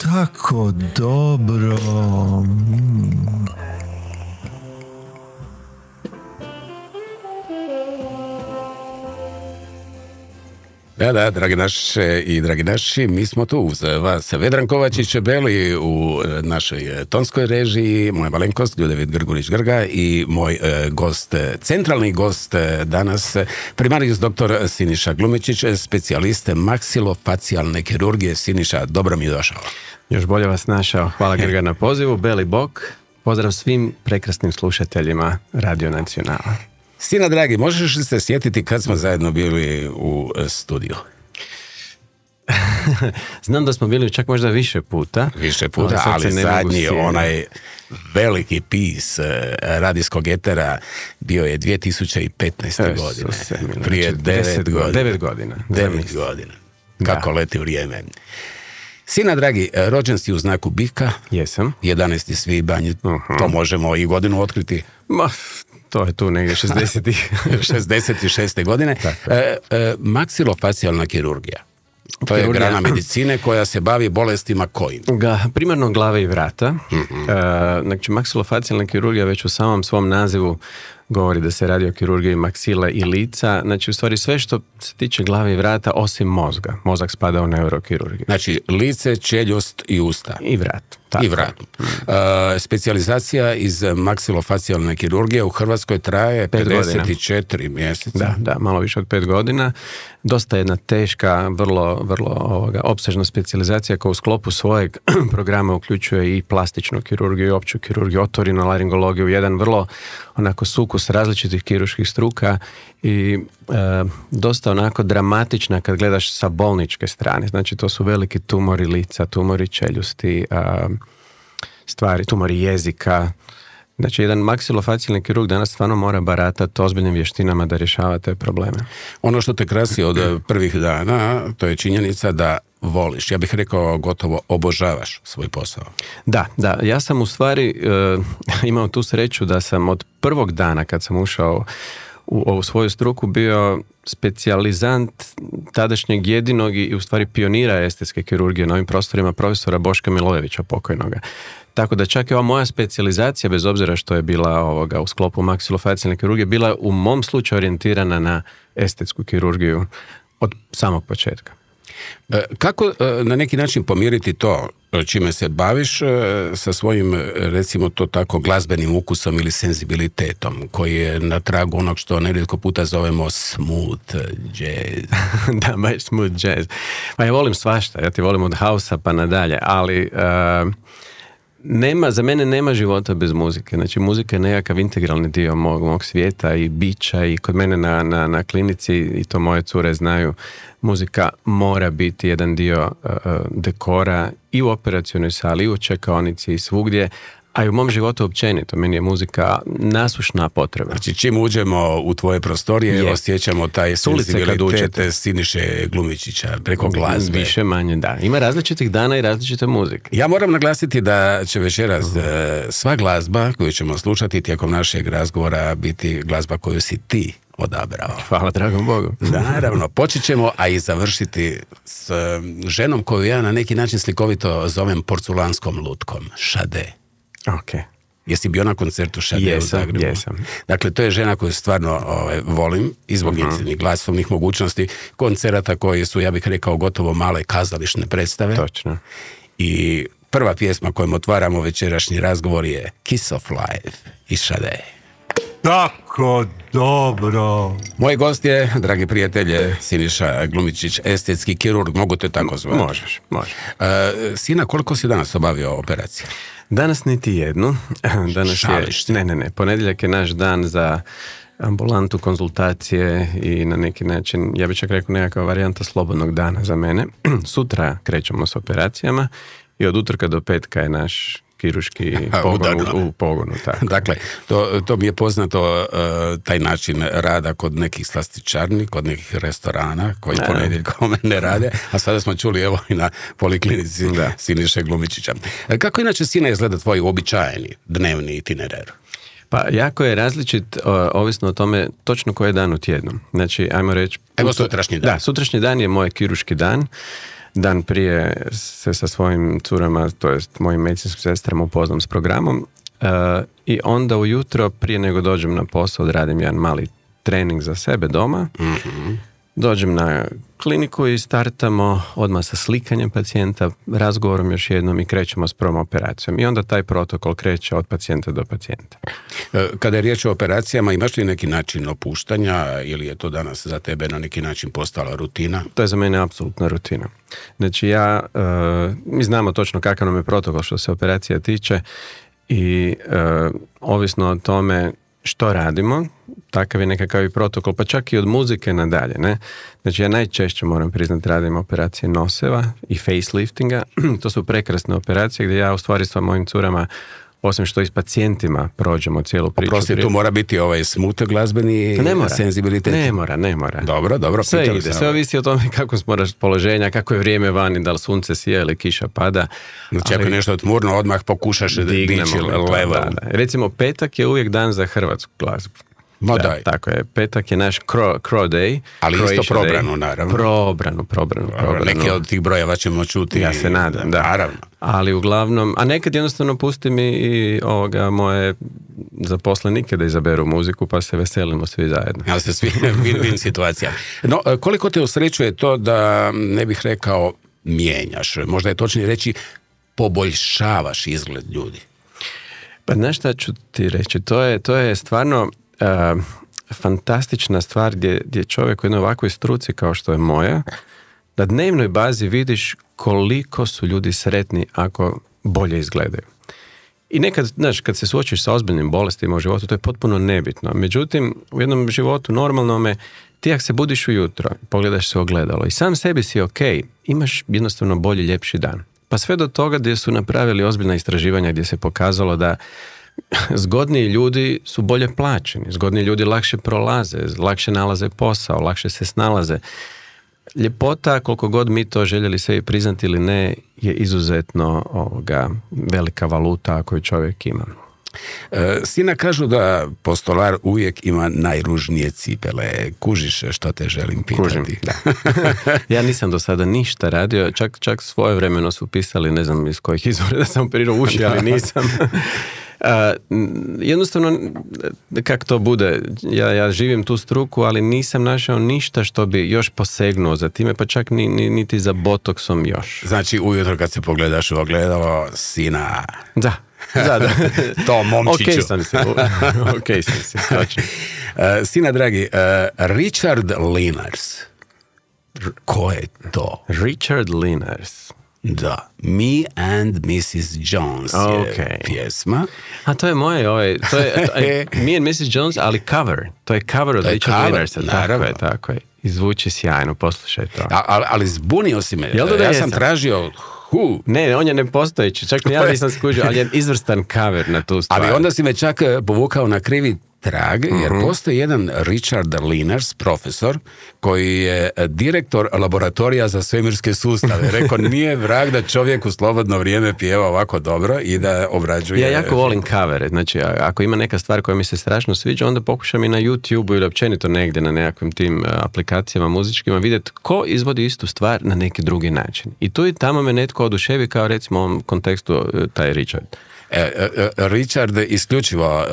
tako dobro. Da, dragi naše i dragi naši, mi smo tu uz vas. Vedran Kovačić Beli u našoj tonskoj režiji, moja malenkost Ljudevit Grgurić-Grga i moj gost, centralni gost danas, primarijus doktor Siniša Glumičić, specijalist maksilofacijalne kirurgije. Siniša, dobro mi je došao. Još bolje vas našao. Hvala Grga na pozivu. Beli bok. Pozdrav svim prekrasnim slušateljima Radio Nacionala. Sina, dragi, možeš li se sjetiti kad smo zajedno bili u studiju? Znam da smo bili čak možda više puta. Više puta, ali zadnji onaj veliki pis radijskog etera bio je 2015. godine. Prije 9 godina. 9 godina. 9 godina. Kako leti vrijeme. Sina, dragi, rođen si u znaku bika. Jesam. 11. svibanj, to možemo i godinu otkriti. To je tu negdje 66. godine. Maksilofacijalna kirurgija. To je grana medicine koja se bavi bolestima kojim? Primarno glave i vrata. Znači, maksilofacijalna kirurgija već u samom svom nazivu govori da se radi o kirurgiji maksile i lica. Znači, u stvari sve što se tiče glave i vrata osim mozga. Mozak spada u neurokirurgiju. Znači, lice, čeljust i usta. I vrat. I vrat. Specijalizacija iz maksilofacijalne kirurgije u Hrvatskoj traje 54 mjeseca. Da, malo više od 5 godina. Dosta jedna teška, vrlo opsežna specijalizacija koja u sklopu svojeg programa uključuje i plastičnu kirurgiju, i opću kirurgiju, otorinolaringologiju, jedan vrlo onako sukus različitih kirurških struka i dosta onako dramatična kad gledaš sa bolničke strane. Znači, to su veliki tumori lica, tumori čeljusti, tumori jezika. Znači, jedan maksilofacijalni kirurg danas stvarno mora baratati ozbiljnim vještinama da rješava te probleme. Ono što te krasi od prvih dana, to je činjenica da voliš. Ja bih rekao, gotovo obožavaš svoj posao. Da. Ja sam u stvari imao tu sreću da sam od prvog dana kad sam ušao u ovu svoju struku bio specijalizant tadašnjeg jedinog i u stvari pionira estetske kirurgije na ovim prostorima profesora Boška Milojevića pokojnoga. Tako da čak i ova moja specijalizacija, bez obzira što je bila u sklopu maksilofacijalne kirurgije, bila u mom slučaju orijentirana na estetsku kirurgiju od samog početka. Kako na neki način pomiriti to čime se baviš sa svojim, recimo to tako, glazbenim ukusom ili senzibilitetom koji je na tragu onog što nerijetko puta zovemo smooth jazz? Da, baš smooth jazz. Pa ja volim svašta, ja ti volim od house-a pa nadalje, ali za mene nema života bez muzike. Znači, muzika je nekakav integralni dio mog svijeta i bića i kod mene na klinici, i to moje cure znaju, muzika mora biti jedan dio dekora i u operacionoj sali, i u čekaonici i svugdje, a i u mom životu općenito. Meni je muzika nasušna potreba. Znači, čim uđemo u tvoje prostorije, osjećamo taj senzibilitet Siniše Glumičića preko glazbe. Više manje, da. Ima različitih dana i različite muzike. Ja moram naglasiti da će večeras sva glazba koju ćemo slušati tijekom našeg razgovora biti glazba koju si ti odabrao. Hvala dragom Bogu. Naravno, počet ćemo, a i završiti s ženom koju ja na neki način slikovito zovem porculanskom lutkom. Šade. Ok. Jesi bio na koncertu Šade u Zagrebu? Jesam. Dakle, to je žena koju stvarno volim i zbog njezinih glasovnih mogućnosti, koncerata koji su, ja bih rekao, gotovo male kazališne predstave. Točno. I prva pjesma kojom otvaramo večerašnji razgovor je Kiss of Life iz Šade. Tako dobro. Moj gost je, dragi prijatelje, Siniša Glumičić, estetski kirurg, mogu te tako zvati? Može. Sina, koliko si danas obavio operacija? Danas niti jednu. Šališ se? Ne. Ponedjeljak je naš dan za ambulantu, konzultacije i na neki način, ja bih čak rekao, nekakva varijanta slobodnog dana za mene. Sutra krećemo s operacijama i od utorka do petka je naš kirurški pogon u pogonu. Tako. Dakle, to mi je poznato, taj način rada kod nekih slastičarni, kod nekih restorana koji ponedjeljkom ne rade, a sada smo čuli evo i na poliklinici Siniše Glumičića. Kako inače, Sina, izgleda tvoj uobičajeni dnevni itinerar? Pa jako je različit, ovisno o tome točno koji je dan u tjednu. Znači, ajmo reći... Evo sutrašnji dan. Da, sutrašnji dan je moj kirurški dan. dan prije se sa svojim curama, to jest mojim medicinskim sestrama upoznam s programom i onda ujutro prije nego dođem na posao odradim jedan mali trening za sebe doma. Dođem na kliniku i startamo odmah sa slikanjem pacijenta, razgovorom još jednom i krećemo s prvom operacijom. I onda taj protokol kreće od pacijenta do pacijenta. Kada je riječ o operacijama, imaš li neki način opuštanja ili je to danas za tebe na neki način postala rutina? To je za mene apsolutna rutina. Znači mi znamo točno kakav nam je protokol što se operacija tiče i ovisno o tome što radimo, takav je nekakav i protokol, pa čak i od muzike nadalje, ne? Znači ja najčešće moram priznati radim operacije noseva i faceliftinga. To su prekrasne operacije gdje ja u stvari s mojim curama, osim što i s pacijentima prođemo cijelu priču. Prosti, tu mora biti smut glazbeni senzibilitet. Ne mora. Dobro. Sve ide, sve ovisi o tome kako smo raspoloženja, kako je vrijeme vani, da li sunce sija ili kiša pada. Znači ako je nešto tmurno, odmah pokušaš dići level. Da. Recimo petak je uvijek dan za hrvatsku glazbu. Tako je, petak je naš Crow Day. Ali isto probranu, naravno. Probranu. Neki od tih brojeva ćemo čuti. Ja se nadam, da. Naravno. Ali uglavnom, a nekad jednostavno pustim i moje zaposlenike da izaberu muziku, pa se veselimo svi zajedno. Ja se svi win-win situacija. No, koliko te usrećuje to da, ne bih rekao, mijenjaš, možda je točnije reći, poboljšavaš izgled ljudi? Pa znaš šta ću ti reći, to je stvarno fantastična stvar gdje čovjek u jednoj ovakvoj struci kao što je moja, na dnevnoj bazi vidiš koliko su ljudi sretni ako bolje izgledaju. I nekad, znaš, kad se suočiš sa ozbiljnim bolestima u životu, to je potpuno nebitno. Međutim, u jednom životu normalnome, ti ako se budiš ujutro, pogledaš se u ogledalo i sam sebi si ok, imaš jednostavno bolji, ljepši dan. Pa sve do toga gdje su napravili ozbiljna istraživanja gdje se pokazalo da zgodniji ljudi su bolje plaćeni, zgodniji ljudi lakše prolaze, lakše nalaze posao, lakše se snalaze. Ljepota, koliko god mi to željeli sebi priznati ili ne, je izuzetno velika valuta koju čovjek ima. Sina kažu da postolar uvijek ima najružnije cipele. Kužiš što te želim pitati? Kužim, da. Ja nisam do sada ništa radio, čak svojevremeno su pisali, ne znam iz kojih izvora da sam operirao uši, ali nisam. Jednostavno, kako to bude, ja živim tu struku, ali nisam našao ništa što bi još posegnuo za time, pa čak niti za botoksom još. Znači ujutro kad se pogledaš u ogledalo, sina... Da. To momčiću. Ok sam si, točno. Sina dragi, Richard Lenners. Ko je to? Richard Lenners. Da, Me and Mrs. Jones je pjesma. A to je moje, to je Me and Mrs. Jones, ali cover. To je cover od Richard Lennersa. Tako je. I zvuči sjajno, poslušaj to. Ali zbunio si me. Ja sam tražio... Ne, on je nepostojeći, čak ja nisam skužio, ali je izvrstan cover na tu stvar. Ali onda si me čak povukao na krivi trag, jer postoji jedan Richard Lenners, profesor, koji je direktor laboratorija za svemirske sustave. Rekao, nije vrag da čovjek u slobodno vrijeme pjeva ovako dobro i da obrađuje... Ja jako volim covere, znači ako ima neka stvar koja mi se strašno sviđa, onda pokušam i na YouTube ili općenito negdje na nekakvim tim aplikacijama muzičkima vidjeti ko izvodi istu stvar na neki drugi način. I tu i tamo me netko oduševi kao recimo u ovom kontekstu taj Richard. Richard isključivo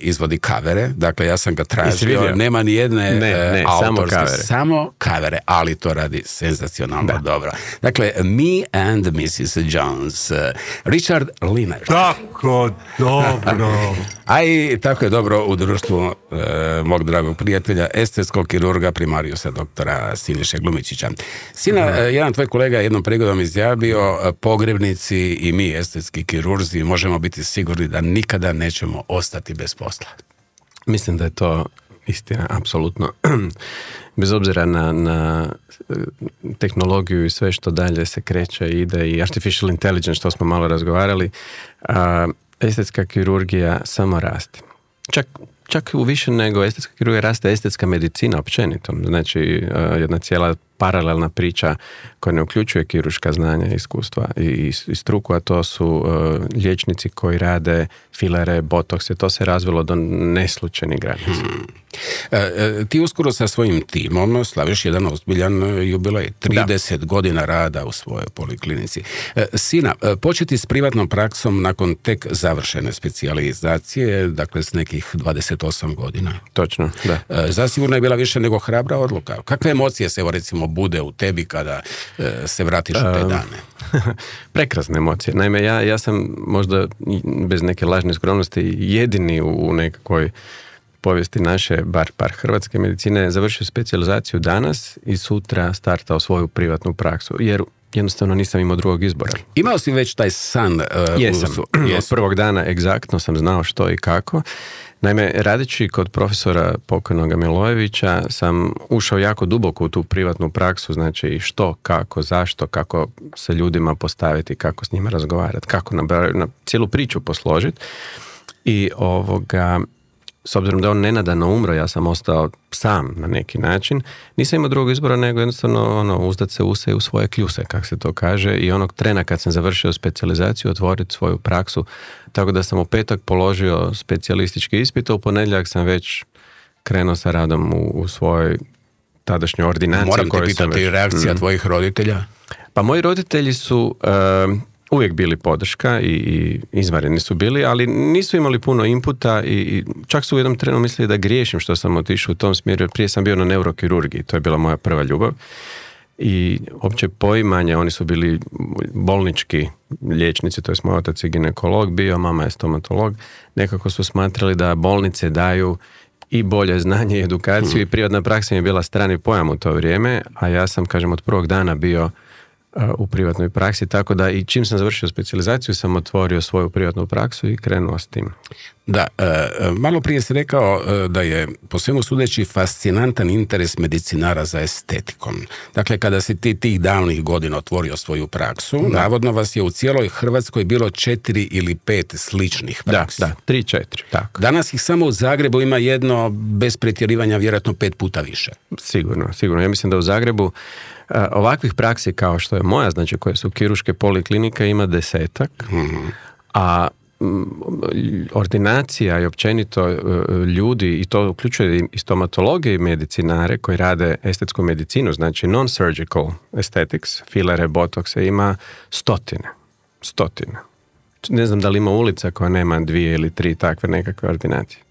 izvodi kavere, dakle ja sam ga tražio, nema ni jedne autorske, samo kavere, ali to radi senzacionalno dobro. Dakle, Me and Mrs. Jones, Richard Lenners. Tako dobro. A i tako je dobro u društvu mog dragog prijatelja, estetskog kirurga, primariusa doktora Siniše Glumičića. Sina, jedan tvoj kolega jednom prigodom izjavio, pogrebnici i mi, estetski kirurzi, možemo biti sigurni da nikada nećemo ostati bez posla. Mislim da je to istina, apsolutno. Bez obzira na tehnologiju i sve što dalje se kreće i ide i artificial intelligence, što smo malo razgovarali, estetska kirurgija samo raste. Čak u više nego estetska kirurgija raste estetska medicina općenito. Znači jedna cijela paralelna priča koja ne uključuje kirurška znanja, iskustva i struku, a to su liječnici koji rade filere, botokse, to se razvilo do neslučajnih granica. Ti uskoro sa svojim timom slaviš jedan ozbiljan jubilej, 30 godina rada u svojoj poliklinici. Sina, početi s privatnom praksom nakon tek završene specijalizacije, dakle s nekih 28 godina. Točno, da. Zasigurno je bila više nego hrabra odluka. Kakve emocije se, evo recimo, bude u tebi kada se vratiš u te dane? Prekrasne emocije. Naime, ja sam možda bez neke lažne skromnosti jedini u nekakvoj povijesti naše, bar hrvatske medicine, završio specijalizaciju danas i sutra startao svoju privatnu praksu, jer jednostavno nisam imao drugog izbora. Imao si već taj san? Jesam. Od prvog dana egzaktno sam znao što i kako. Naime, radeći kod profesora pokojnoga Milojevića sam ušao jako duboko u tu privatnu praksu, znači što, kako, zašto, kako se ljudima postaviti, kako s njima razgovarati, kako na cijelu priču posložiti. I s obzirom da on nenadano umro, ja sam ostao sam na neki način, nisam imao drugog izbora nego jednostavno uzdat se u svoje kljuse, kako se to kaže, i onog trena kad sam završio specijalizaciju otvoriti svoju praksu, tako da sam u petak položio specijalistički ispit, a u ponedjeljak sam već krenuo sa radom u svojoj tadašnjoj ordinaciji. Moram te pitati reakcija tvojih roditelja? Pa moji roditelji su uvijek bili podrška i izvanredni su bili, ali nisu imali puno inputa i čak su u jednom trenu mislili da griješim što sam otišao u tom smjeru, jer prije sam bio na neurokirurgiji, to je bila moja prva ljubav. I opće poimanje, oni su bili bolnički liječnici, to je moj otac je ginekolog bio, mama je stomatolog, nekako su smatrali da bolnice daju i bolje znanje i edukaciju i privatna praksa mi je bila strani pojam u to vrijeme, a ja sam, kažem, od prvog dana bio u privatnoj praksi, tako da i čim sam završio specijalizaciju sam otvorio svoju privatnu praksu i krenuo s tim. Da, malo prije si rekao da je po svemu sudeći fascinantan interes medicinara za estetikom. Dakle, kada si ti tih davnih godina otvorio svoju praksu, navodno vas je u cijeloj Hrvatskoj bilo 4 ili 5 sličnih praksi. Da, 3-4, tako. Danas ih samo u Zagrebu ima jedno, bez pretjerivanja, vjerojatno 5 puta više. Sigurno. Ja mislim da u Zagrebu ovakvih praksi kao što je moja, znači koje su kirurške poliklinike, ima 10-ak, a ordinacija i općenito ljudi, i to uključuje i stomatologe i medicinare koji rade estetsku medicinu, znači non-surgical aesthetics, filere, botokse, ima stotine. Ne znam da li ima ulica koja nema 2 ili 3 takve nekakve ordinacije.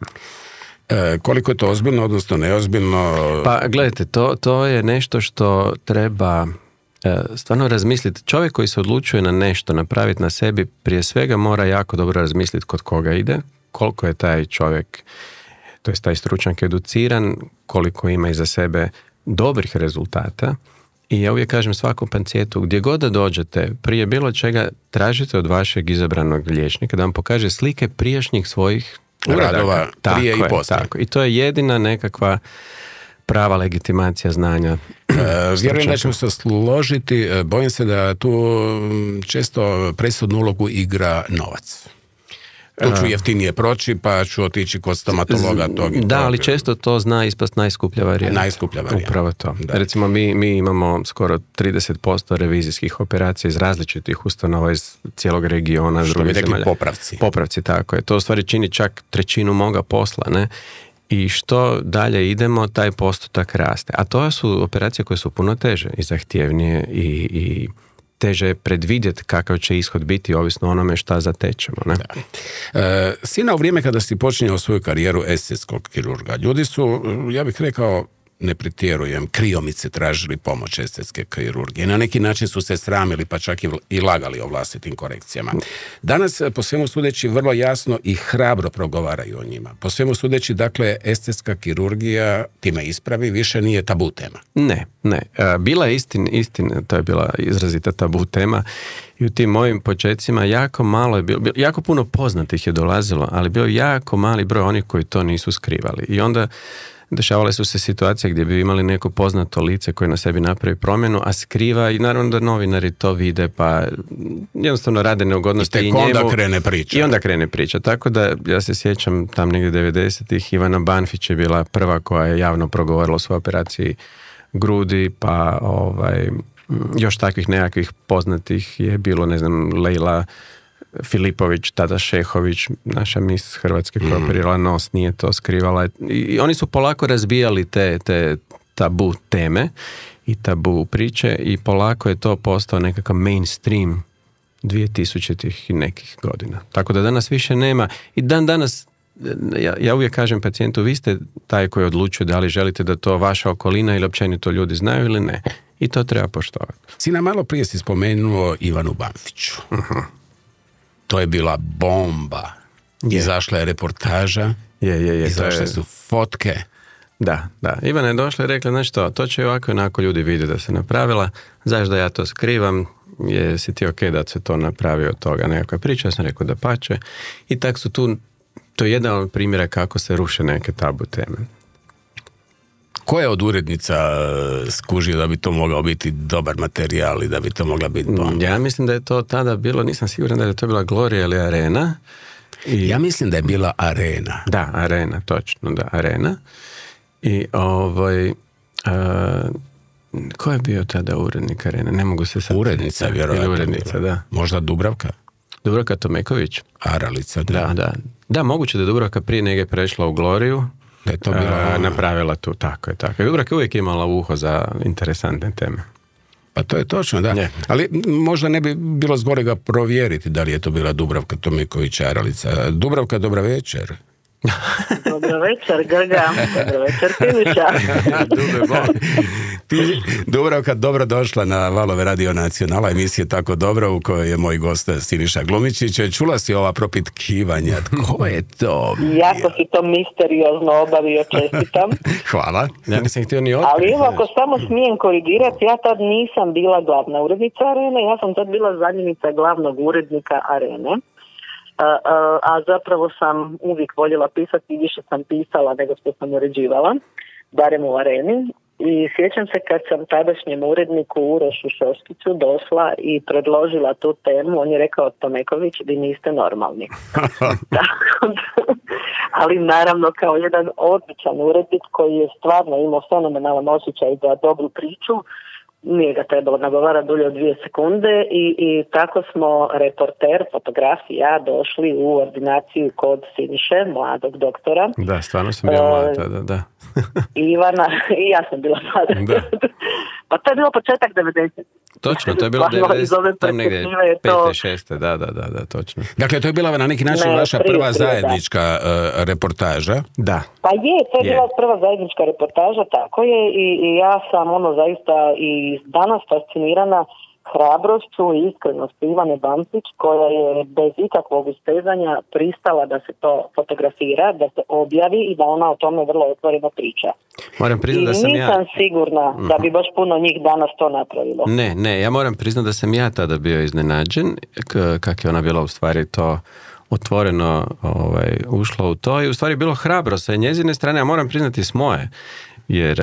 Koliko je to ozbiljno, odnosno neozbiljno? Pa gledajte, to je nešto što treba stvarno razmisliti. Čovjek koji se odlučuje na nešto napraviti na sebi, prije svega mora jako dobro razmisliti kod koga ide, koliko je taj čovjek, to jest taj stručnjak, educiran, koliko ima iza sebe dobrih rezultata. I ja uvijek kažem svakom pacijentu, gdje god da dođete, prije bilo čega tražite od vašeg izabranog liječnika da vam pokaže slike prijašnjih svojih radova prije i poslije. Tako. I to je jedina nekakva prava legitimacija znanja. Vjerujem da ćemo se složiti, bojim se da tu često presudnu ulogu igra novac. Tu ću jeftinije proći, pa ću otići kod stomatologa tog i tog. Da, ali često to zna ispast najskuplja varijanta. Najskuplja varijanta. Upravo to. Da. Recimo, mi imamo skoro 30% revizijskih operacija iz različitih ustanova iz cijelog regiona. Što bi rekli popravci. Popravci, tako je. To u stvari čini čak 1/3 moga posla, ne? I što dalje idemo, taj postotak raste. A to su operacije koje su puno teže i zahtjevnije i teže je predvidjeti kakav će ishod biti ovisno onome šta zatečemo. Ne? Sina, u vrijeme kada si počinjao svoju karijeru estetskog kirurga, ljudi su, ja bih rekao, ne pretjerujem, kriomice tražili pomoć estetske kirurgije. Na neki način su se sramili, pa čak i lagali o vlastitim korekcijama. Danas, po svemu sudeći, vrlo jasno i hrabro progovaraju o njima. Po svemu sudeći, dakle, estetska kirurgija, time ispravi, više nije tabu tema. Ne. Bila je istina, to je bila izrazita tabu tema. I u tim mojim počecima jako malo je bilo, jako puno poznatih je dolazilo, ali bio jako mali broj onih koji to nisu skrivali. I onda dešavale su se situacije gdje bi imali neko poznato lice koje na sebi napravi promjenu, a skriva, i naravno da novinari to vide, pa jednostavno rade neugodnosti i njemu. I onda krene priča. Tako da ja se sjećam tam negdje 90-ih, Ivana Banfić je bila prva koja je javno progovorila o svojoj operaciji grudi, pa još takvih nekakvih poznatih je bilo, ne znam, Leila Filipović, tada Šehović, naša mis Hrvatske koja je operirala nos, nije to skrivala. I oni su polako razbijali te tabu teme i tabu priče i polako je to postao nekakav mainstream 2000-ih i nekih godina. Tako da danas više nema i danas ja uvijek kažem pacijentu, vi ste taj koji odlučuje da li želite da to vaša okolina ili općenito ljudi znaju ili ne. I to treba poštovati. Sina, malo prije si spomenuo Ivanu Banfiću. To je bila bomba. Izašla je reportaža, izašle su fotke. Da. Ivana je došla i rekla, znaš što, to će ovako i onako ljudi vide da se napravila, zašto da ja to skrivam, jesi ti ok da se to napravi od toga nekakva priča, ja sam rekao da pače. I tak su tu, to je jedan od primjera kako se ruše neke tabu teme. Ko je od urednica skužio da bi to mogao biti dobar materijal i da bi to mogla biti bomba? Ja mislim da je to tada bilo, nisam siguran da je to bila Gloria ili Arena. Ja mislim da je bila Arena. Da, Arena, točno, da, Arena. I ko je bio tada urednik Arene? Ne mogu se sad... Urednica, vjerojatno. Urednica, da. Možda Dubravka? Dubravka Tomeković? Aralica, da. Da, moguće da je Dubravka prije nego prešla u Gloriju. Da je to bila... napravila tu, tako je. Dubravka je uvijek imala uho za interesantne teme. Pa to je točno, da. Ne. Ali možda ne bi bilo zgorega provjeriti da li je to bila Dubravka Tomeković Aralica. Dubravka, dobra večer. Dobro večer, Grga. Dobro večer, Siniša. Dubravka, dobro došla na Valove Radio Nacionala, emisije Tako dobro, u kojoj je moj gost Siniša Glumičić. Čula si ova propitkivanja, tko je to? Jako si to misteriozno obavio, čestitam. Hvala. Ja nisam htio ni otkriti. Ali evo, ako samo smijem korigirati, ja tad nisam bila glavna urednica Arene, ja sam tad bila zamjenica glavnog urednika Arene. A zapravo sam uvijek voljela pisati i više sam pisala nego što sam uređivala, barem u Areni. I sjećam se kad sam tadašnjem uredniku Urošu Šoškiću došla i predložila tu temu, on je rekao, Tomeković, vi niste normalni. Ali naravno kao jedan odličan urednik koji je stvarno imao fenomenalan osjećaj za dobru priču, nije ga trebalo nagovarati dulje od 2 sekunde i tako smo reporter, fotograf i ja došli u ordinaciju kod Siniše, mladog doktora. Da, stvarno sam bila mlada tada, da. Ivana, i ja sam bila mlada. Pa to je bilo početak 90. Točno, to je bilo 90, tam negdje 5. 6. Da, točno. Dakle, to je bila na neki način vaša prva zajednička reportaža. Da. Pa to je bila prva zajednička reportaža, tako je, i ja sam zaista i danas fascinirana hrabrošću i iskrenošću Ivane Banfić, koja je bez ikakvog ustezanja pristala da se to fotografira, da se objavi i da ona o tome vrlo otvoreno priča. Moram priznati da sam nisam sigurna da bi baš puno njih danas to napravilo. Ne, ja moram priznati da sam ja tada bio iznenađen kak je ona bila u stvari to otvoreno ušla u to i u stvari bilo hrabro sa njezine strane, a moram priznati s moje. Jer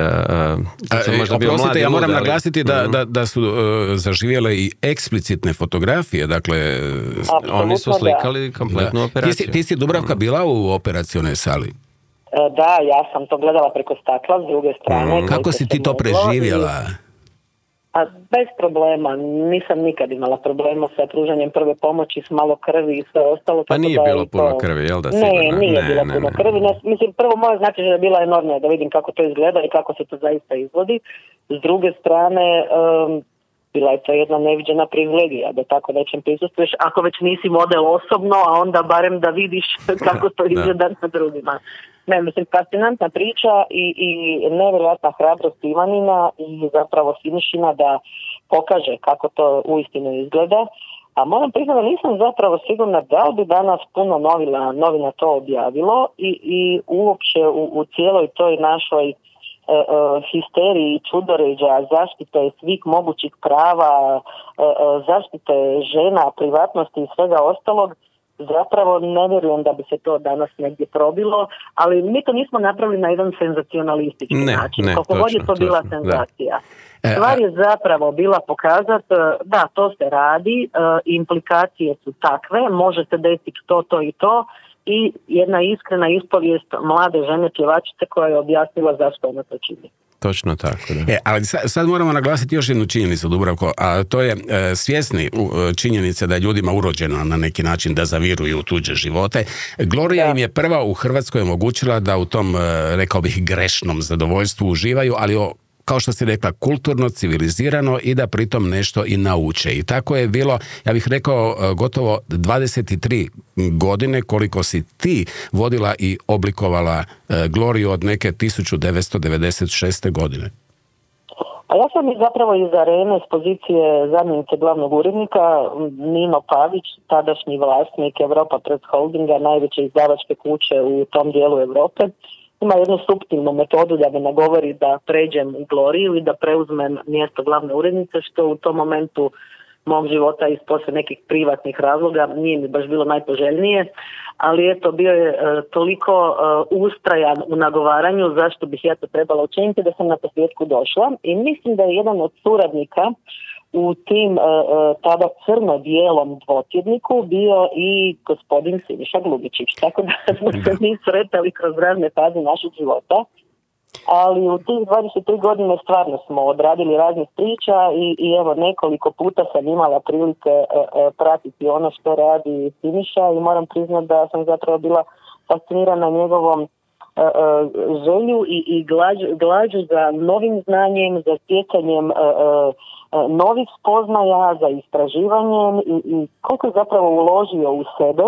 sam možda bio mlad. Ja moram naglasiti da su zaživjele i eksplicitne fotografije, dakle oni su slikali kompletnu operaciju. Ti si, Dubravka, bila u operacionoj sali? Da, ja sam to gledala preko stakla s druge strane. Kako si ti to preživjela? A bez problema, nisam nikad imala problema sa pružanjem prve pomoći, s malo krvi i sve ostalo. Pa nije bilo puno krvi, jel da? Nije bilo puno krvi. Mislim, prvo moje značenje je bila enormna da vidim kako to izgleda i kako se to zaista izvodi. S druge strane, bila je to jedna neviđena privilegija da tako nečem prisustvuješ, ako već nisi model osobno, a onda barem da vidiš kako to izgleda na drugima. Ne, mislim, fascinantna priča i nevjerojatna hrabrost Ivanina i zapravo Sinišina da pokaže kako to uistinu izgleda. A moram priznati da nisam zapravo sigurna da li bi danas puno novina to objavilo i uopće u cijeloj toj našoj histeriji, čudoređa, zaštite svih mogućih prava, zaštite žena, privatnosti i svega ostalog, zapravo ne vjerujem da bi se to danas negdje probilo, ali mi to nismo napravili na jedan senzacionalistički način. Koliko god je to bila senzacija. Stvar je zapravo bila pokazati da to se radi, implikacije su takve, može se desiti to i to, i jedna iskrena ispovijest mlade žene pjevačice koja je objasnila zašto ona to čini. Točno tako, da. Ali sad moramo naglasiti još jednu činjenicu, Dubravko, a to je svjesni činjenice da je ljudima urođeno na neki način da zaviruju u tuđe živote. Gloria im je prva u Hrvatskoj omogućila da u tom, rekao bih, grešnom zadovoljstvu uživaju, ali kao što si rekla, kulturno, civilizirano i da pritom nešto i nauče. I tako je bilo, ja bih rekao, gotovo 23 godine koliko si ti vodila i oblikovala Gloriju od neke 1996. godine. A ja sam zapravo iz Arene s pozicije zamjenice glavnog urednika, Nino Pavić, tadašnji vlasnik Europa Press Holdinga, najveće izdavačke kuće u tom dijelu Europe. Ima jednu suptilnu metodu da me nagovori da pređem u Gloriju i da preuzmem mjesto glavne urednice, što u tom momentu mog života iz poslije nekih privatnih razloga nije mi baš bilo najpoželjnije, ali eto, bio je toliko ustrajan u nagovaranju zašto bih ja to trebala učiniti da sam na posljedku došla i mislim da je jedan od suradnika u tim tada crno-bijelom dvotjedniku bio i gospodin Siniša Glubičić, tako da smo se mi sretali kroz razne faze našeg života. Ali u tih 23 godine stvarno smo odradili raznih priča i evo nekoliko puta sam imala prilike pratiti ono što radi Siniša i moram priznati da sam zapravo bila fascinirana njegovom želju i glađu za novim znanjem, za stjecanjem novih spoznaja, za istraživanjem i koliko je zapravo uložio u sebe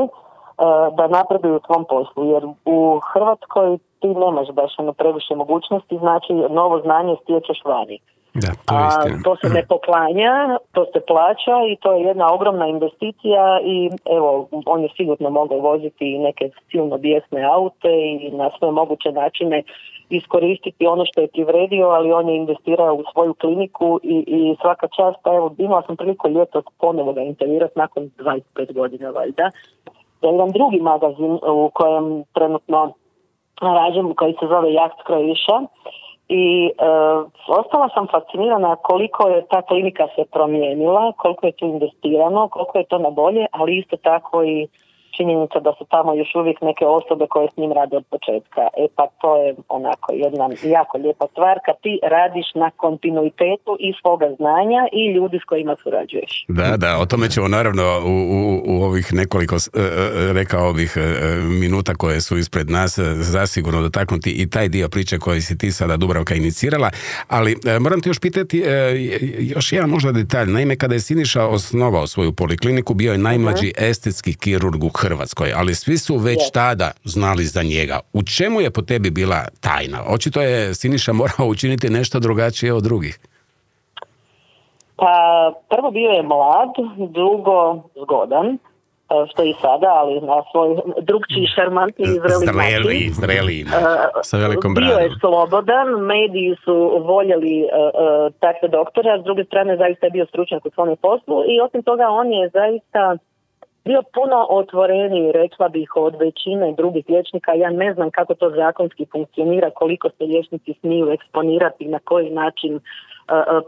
da napreduju u svom poslu, jer u Hrvatskoj ti nemaš baš previše mogućnosti, znači novo znanje stječeš vani. Da, to je istina. To se ne poklanja, to se plaća i to je jedna ogromna investicija i evo, on je sigurno mogao voziti i neke silno bijesne aute i na sve moguće načine iskoristiti ono što je privredio, ali on je investirao u svoju kliniku i svaka čast, pa evo, imala sam priliku ljetos ponovo ga intervjuirati nakon 25 godina valjda. Jedan drugi magazin u kojem trenutno rađem, koji se zove Yacht Croatia i ostala sam fascinirana koliko je ta klinika se promijenila, koliko je tu investirano, koliko je to na bolje, ali isto tako i činjenica da su tamo još uvijek neke osobe koje s njim rade od početka. Pa to je onako jedna jako lijepa stvar kad ti radiš na kontinuitetu i svoga znanja i ljudi s kojima surađuješ. Da, o tome ćemo naravno u ovih nekoliko rekao bih minuta koje su ispred nas zasigurno dotaknuti i taj dio priče koji si ti sada, Dubravka, inicirala, ali moram te još pitati još jedan možda detalj. Naime, kada je Siniša osnovao svoju polikliniku, bio je najmlađi estetski kirurg u Hrvatskoj, ali svi su već tada znali za njega. U čemu je po tebi bila tajna? Očito je Siniša morao učiniti nešto drugačije od drugih. Pa prvo bio je mlad, drugo zgodan, što i sada, ali na svoj drugčiji, šarmantni i zreli. Sa velikom bradom. Bio je slobodan, mediji su voljeli takve doktore, a s druge strane zaista je bio stručnjak u svome poslu i osim toga on je zaista bio puno otvoreniji, rekla bih, od većine drugih liječnika. Ja ne znam kako to zakonski funkcionira, koliko se liječnici smiju eksponirati, na koji način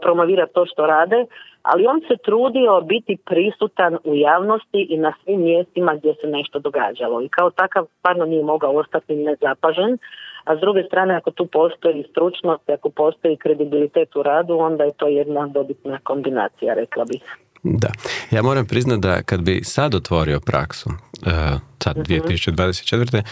promovirati to što rade, ali on se trudio biti prisutan u javnosti i na svim mjestima gdje se nešto događalo. I kao takav stvarno nije mogao ostati nezapažen, a s druge strane ako tu postoji stručnost, ako postoji kredibilitet u radu, onda je to jedna dobitna kombinacija, rekla bih. Da. Ja moram priznati da kad bi sad otvorio praksu, sad 2024.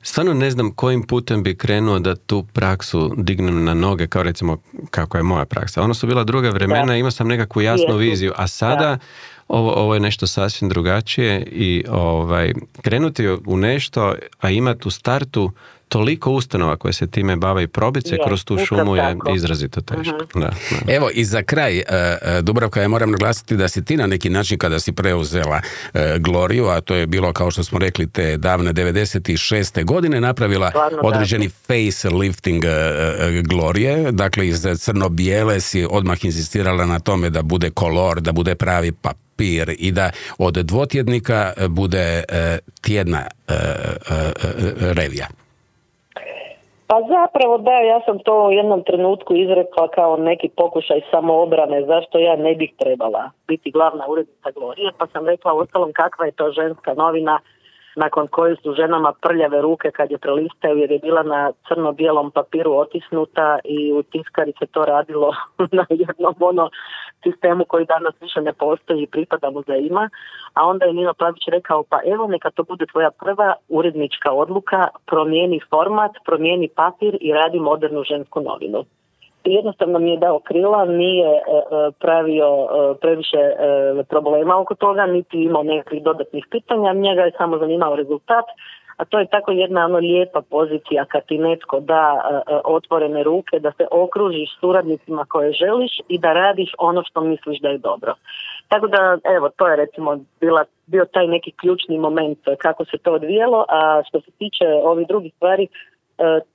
Stvarno ne znam kojim putem bi krenuo da tu praksu dignem na noge, kao recimo kako je moja praksa. Ono su bila druga vremena, imao sam nekakvu jasnu viziju, a sada ovo je nešto sasvim drugačije i krenuti u nešto, a imati u startu toliko ustanova koje se time bave i probiti se kroz tu šumu je izrazito teško. Da. Evo i za kraj, Dubravka, ja moram naglasiti da si ti na neki način kada si preuzela Gloriju, a to je bilo kao što smo rekli te davne 96. godine, napravila određeni facelifting Glorije, dakle iz crno-bijele si odmah insistirala na tome da bude kolor, da bude pravi papir i da od dvotjednika bude tjedna revija. Pa zapravo da, ja sam to u jednom trenutku izrekla kao neki pokušaj samoobrane, zašto ja ne bih trebala biti glavna urednica Glorije, pa sam rekla ostalom kakva je to ženska novina nakon koje su ženama prljave ruke kad je prelistaju jer je bila na crno-bijelom papiru otisnuta i u tiskari se to radilo na jednom sistemu koji danas više ne postoji i pripada muzejima, a onda je Nino Pavić rekao pa evo neka to bude tvoja prva urednička odluka, promijeni format, promijeni papir i radi modernu žensku novinu. I jednostavno mi je dao krila, nije pravio previše problema oko toga, niti imao nekakvih dodatnih pitanja, njega je samo zanimao rezultat, a to je tako jedna lijepa pozicija kad ti netko da otvorene ruke, da se okružiš suradnicima koje želiš i da radiš ono što misliš da je dobro. Tako da, evo, to je recimo bio taj neki ključni moment kako se to odvijelo, a što se tiče ovih drugih stvari,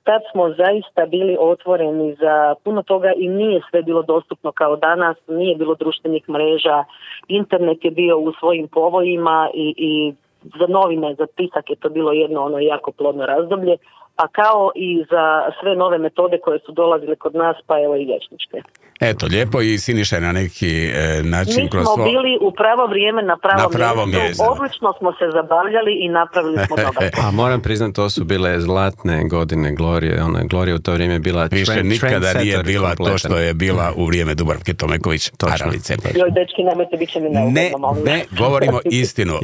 tad smo zaista bili otvoreni za puno toga i nije sve bilo dostupno kao danas, nije bilo društvenih mreža, internet je bio u svojim povojima i za novine, za tisak je to bilo jedno jako plodno razdoblje, a kao i za sve nove metode koje su dolazile kod nas, pa evo i liječničke. Eto, lijepo i Siniša na neki način... Mi smo bili u pravo vrijeme na pravom mjestu. Odlično smo se zabavljali i napravili smo dobar. A moram priznati, to su bile zlatne godine Glorije. Glorija u to vrijeme bila više nikada nije bila kompletan. To što je bila u vrijeme Dubravke Tomeković Aralice. Joj, dečki, nemojte, bit će mi neugodno. Ne, govorimo istinu.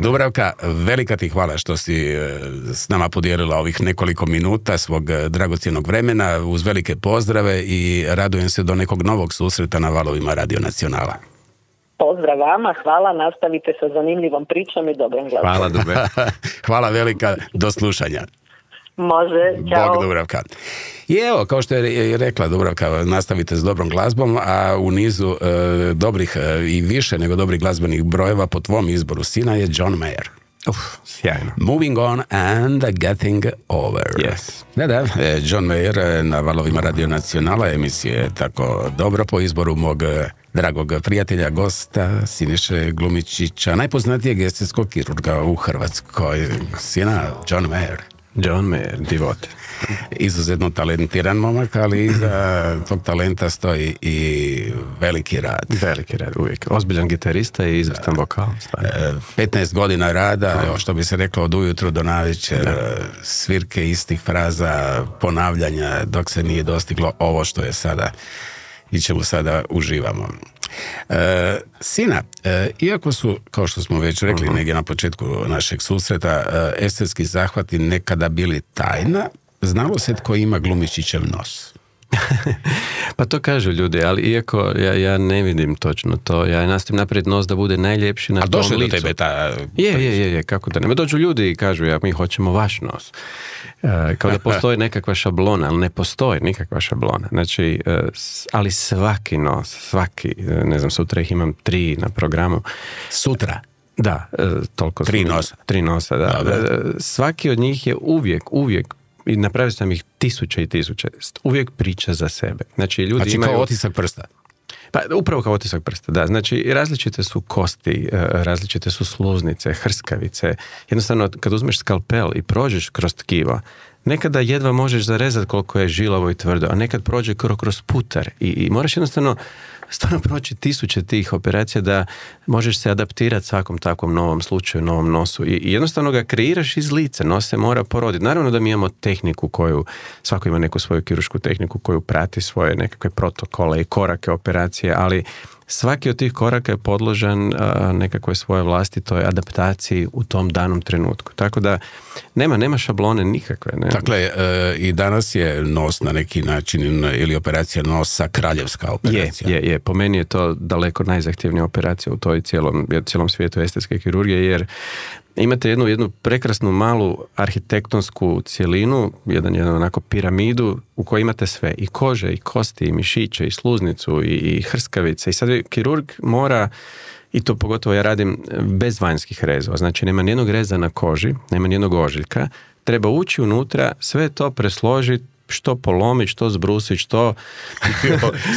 Dubravka, velika ti hvala što si s nama podijelila ovih nekoliko minuta svog dragocjenog vremena, uz velike pozdrave i radujem se do nekog novog susreta na valovima Radio Nacionala. Pozdrav vama, hvala, nastavite sa zanimljivom pričom i dobrom glasom. Hvala, Dube. Hvala velika, do slušanja. Može, čao. Bog, Dubravka. I evo, kao što je rekla Dubravka, nastavite s dobrom glazbom, a u nizu dobrih i više nego dobrih glazbenih brojeva po tvom izboru sina je John Mayer. Sjajno. Moving on and getting over. Yes. Da, John Mayer na valovima Radio Nacionala, emisije tako dobro po izboru mog dragog prijatelja, gosta Siniše Glumičića, najpoznatijeg estetskog kirurga u Hrvatskoj, sina John Mayer. John Mayer, divote. Izuzetno talentiran momak, ali iza tog talenta stoji i veliki rad. Veliki rad, uvijek. Ozbiljan gitarista i izvrstan vokal. 15 godina rada, što bi se reklo od ujutru do navečer, svirke istih fraza, ponavljanja, dok se nije dostiglo ovo što je sada i čemu sada uživamo. Sina, iako su, kao što smo već rekli negdje na početku našeg susreta, estetski zahvati nekada bili tajna, znalo se tko ima Glumičićev nos? Pa to kažu ljudi, ali iako ja ne vidim točno to, ja nastavim napraviti nos da bude najljepši na tom licu. A došli do tebe ta... Je, kako da ne. Dođu ljudi i kažu, mi hoćemo vaš nos. Kao da postoji nekakva šablona, ali ne postoji nikakva šablona. Znači, ali svaki nos, ne znam, sutra ih imam 3 na programu. Sutra? Da, toliko. 3 nosa? 3 nosa, da. Svaki od njih je uvijek i napravio sam ih tisuće i tisuće, uvijek priča za sebe. Znači, ljudi imaju... kao otisak prsta? Pa upravo kao otisak prsta, da. Znači, različite su kosti, različite su sluznice, hrskavice. Jednostavno, kad uzmeš skalpel i prođeš kroz tkivo, nekada jedva možeš zarezati koliko je žilavo i tvrdo, a nekad prođe kroz putar i moraš jednostavno stvarno proći tisuće tih operacija da možeš se adaptirati svakom takvom novom slučaju, novom nosu i jednostavno ga kreiraš iz lica, nos se mora poroditi. Naravno da mi imamo tehniku koju, svako ima neku svoju kiruršku tehniku koju prati svoje nekakve protokole i korake operacije, ali svaki od tih koraka je podložan nekakvoj svoje vlastitoj adaptaciji u tom danom trenutku. Tako da nema šablone nikakve. Ne? Dakle, i danas je nos na neki način ili operacija nosa kraljevska operacija. Je. Po meni je to daleko najzahtjevnija operacija u toj cijelom svijetu estetske kirurgije, jer imate jednu prekrasnu malu arhitektonsku cjelinu, jedan onako piramidu u kojoj imate sve, i kože, i kosti, i mišiće, i sluznicu, i hrskavice. I sad kirurg mora, i to pogotovo ja radim bez vanjskih rezova, znači nema nijednog reza na koži, nema nijednog ožiljka, treba ući unutra, sve to presložiti, što polomiti, što zbrusiti, što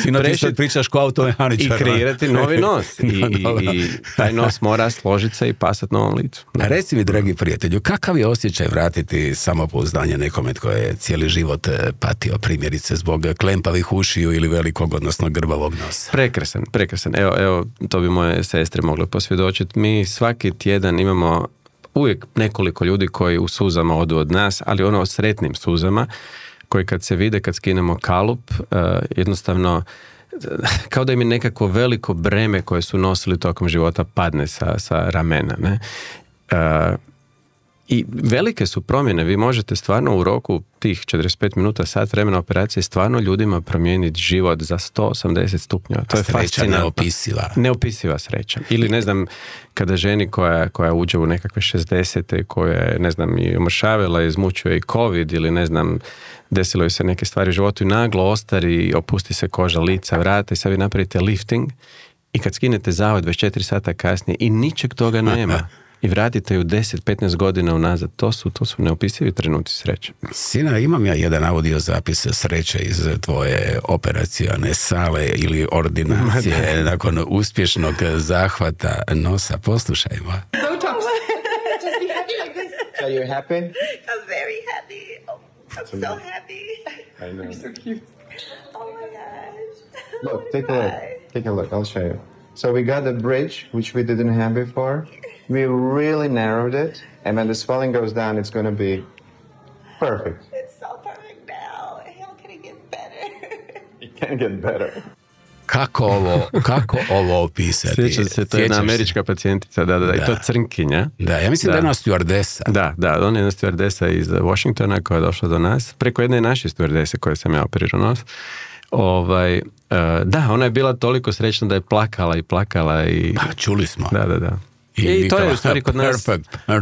Sino, ti sad pričaš kao automehaničar. I kreirati novi nos. I taj nos mora složiti se i pasati novom licu. A reci mi, dragi prijatelju, kakav je osjećaj vratiti samopouzdanje nekome tko je cijeli život patio, primjerice zbog klempavih ušiju ili velikog, odnosno grbavog nosa? Prekrasan. Evo, to bi moje sestre mogle posvjedočiti. Mi svaki tjedan imamo uvijek nekoliko ljudi koji u suzama odu od nas, ali ono sretnim suzama, koji kad se vide, kad skinemo kalup, jednostavno kao da im je nekako veliko breme koje su nosili tokom života padne sa ramena. Ne? I velike su promjene, vi možete stvarno u roku tih 45 minuta, sat vremena operacije stvarno ljudima promijeniti život za 180 stupnjeva. To je fascinantno. Neopisiva. Neopisiva sreća. Ili ne znam, kada ženi koja uđe u nekakve 60. koja je, ne znam, i omršavila, izmučuje i COVID ili ne znam, desilo je se neke stvari u životu i naglo ostari, opusti se koža lica, vrata i sad vi napravite lifting i kad skinete zavod 24 sata kasnije i ničeg toga nema. I vratite ju 10-15 godina unazad. To su neopisivi trenuci sreće. Sina, imam ja jedan audio zapis sreće iz tvoje operacione sale ili ordinacije nakon uspješnog zahvata nosa. Poslušajmo. Just be happy like this. So you're happy? I'm very happy. Oh, I'm so happy. I know. You're so cute. Oh my gosh. Look, take a look. Take a look. I'll show you. So we got a bridge, which we didn't have before. We really narrowed it, and when the swelling goes down, it's going to be perfect. It's so perfect now. How can it get better? It can't get better. Kako ovo opisati? Sjećam se, to je jedna američka pacijentica, da, i to crnkinja. Da, ja mislim da je jedna stewardesa. Da, ona je jedna stewardesa iz Washingtona koja je došla do nas, preko jedne naše stewardese koje sam ja operirao nos. Da, ona je bila toliko srećna da je plakala i... Pa, čuli smo. Da. I to je u stvari kod nas,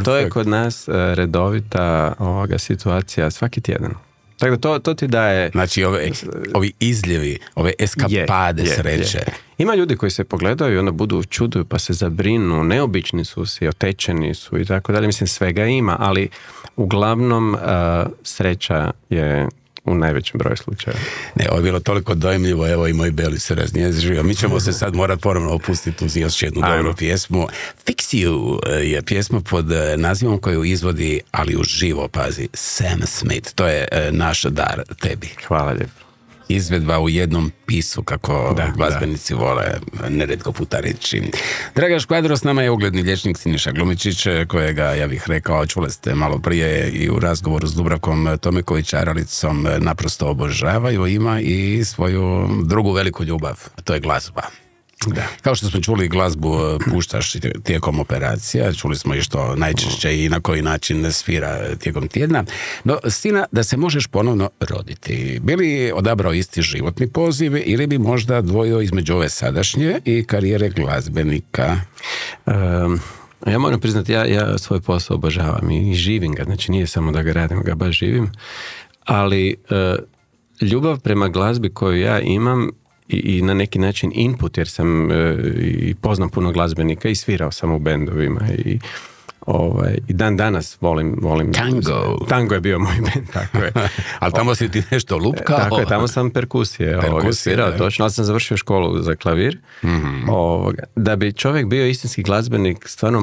to je kod nas redovita situacija svaki tjedan. Tako da to ti daje... Znači ovi izljevi, ove eskapade sreće. Ima ljudi koji se pogledaju i onda budu čuduju pa se zabrinu, neobični su si, otečeni su i tako dalje. Mislim, svega ima, ali uglavnom sreća je u najvećem broju slučajeva. Ne, ovo je bilo toliko dojmljivo, evo i moj Beli se raznježio. Mi ćemo se sad morati ponovno opustiti uz još jednu dobru pjesmu. Fix You je pjesma pod nazivom koju izvodi, ali uživo, pazi, Sam Smith. To je naš dar tebi. Hvala lijepo. Izvedba u jednom pisu, kako glazbenici vole neretko puta reći. Draga Škvadro, s nama je ugledni liječnik Siniša Glumičić, kojega, ja bih rekao, čuli ste malo prije i u razgovoru s Dubravkom Tomeković Aralicom, naprosto obožavaju. Ima i svoju drugu veliku ljubav, a to je glazba. Da. Kao što smo čuli, glazbu puštaš tijekom operacija, čuli smo i što najčešće i na koji način svira tijekom tjedna. No, Sina, da se možeš ponovno roditi, bi li odabrao isti životni poziv ili bi možda dvojio između ove sadašnje i karijere glazbenika? Ja moram priznati, ja svoj posao obožavam i živim ga, znači nije samo da ga radim, ga baš živim, ali ljubav prema glazbi koju ja imam i na neki način input, jer sam i poznam puno glazbenika i svirao sam u bendovima i dan danas volim Tango je bio moj bend, tako je. Ali tamo si ti nešto lupkao? Tako je, tamo sam perkusije svirao, točno, ali sam završio školu za klavir. Da bi čovjek bio istinski glazbenik, stvarno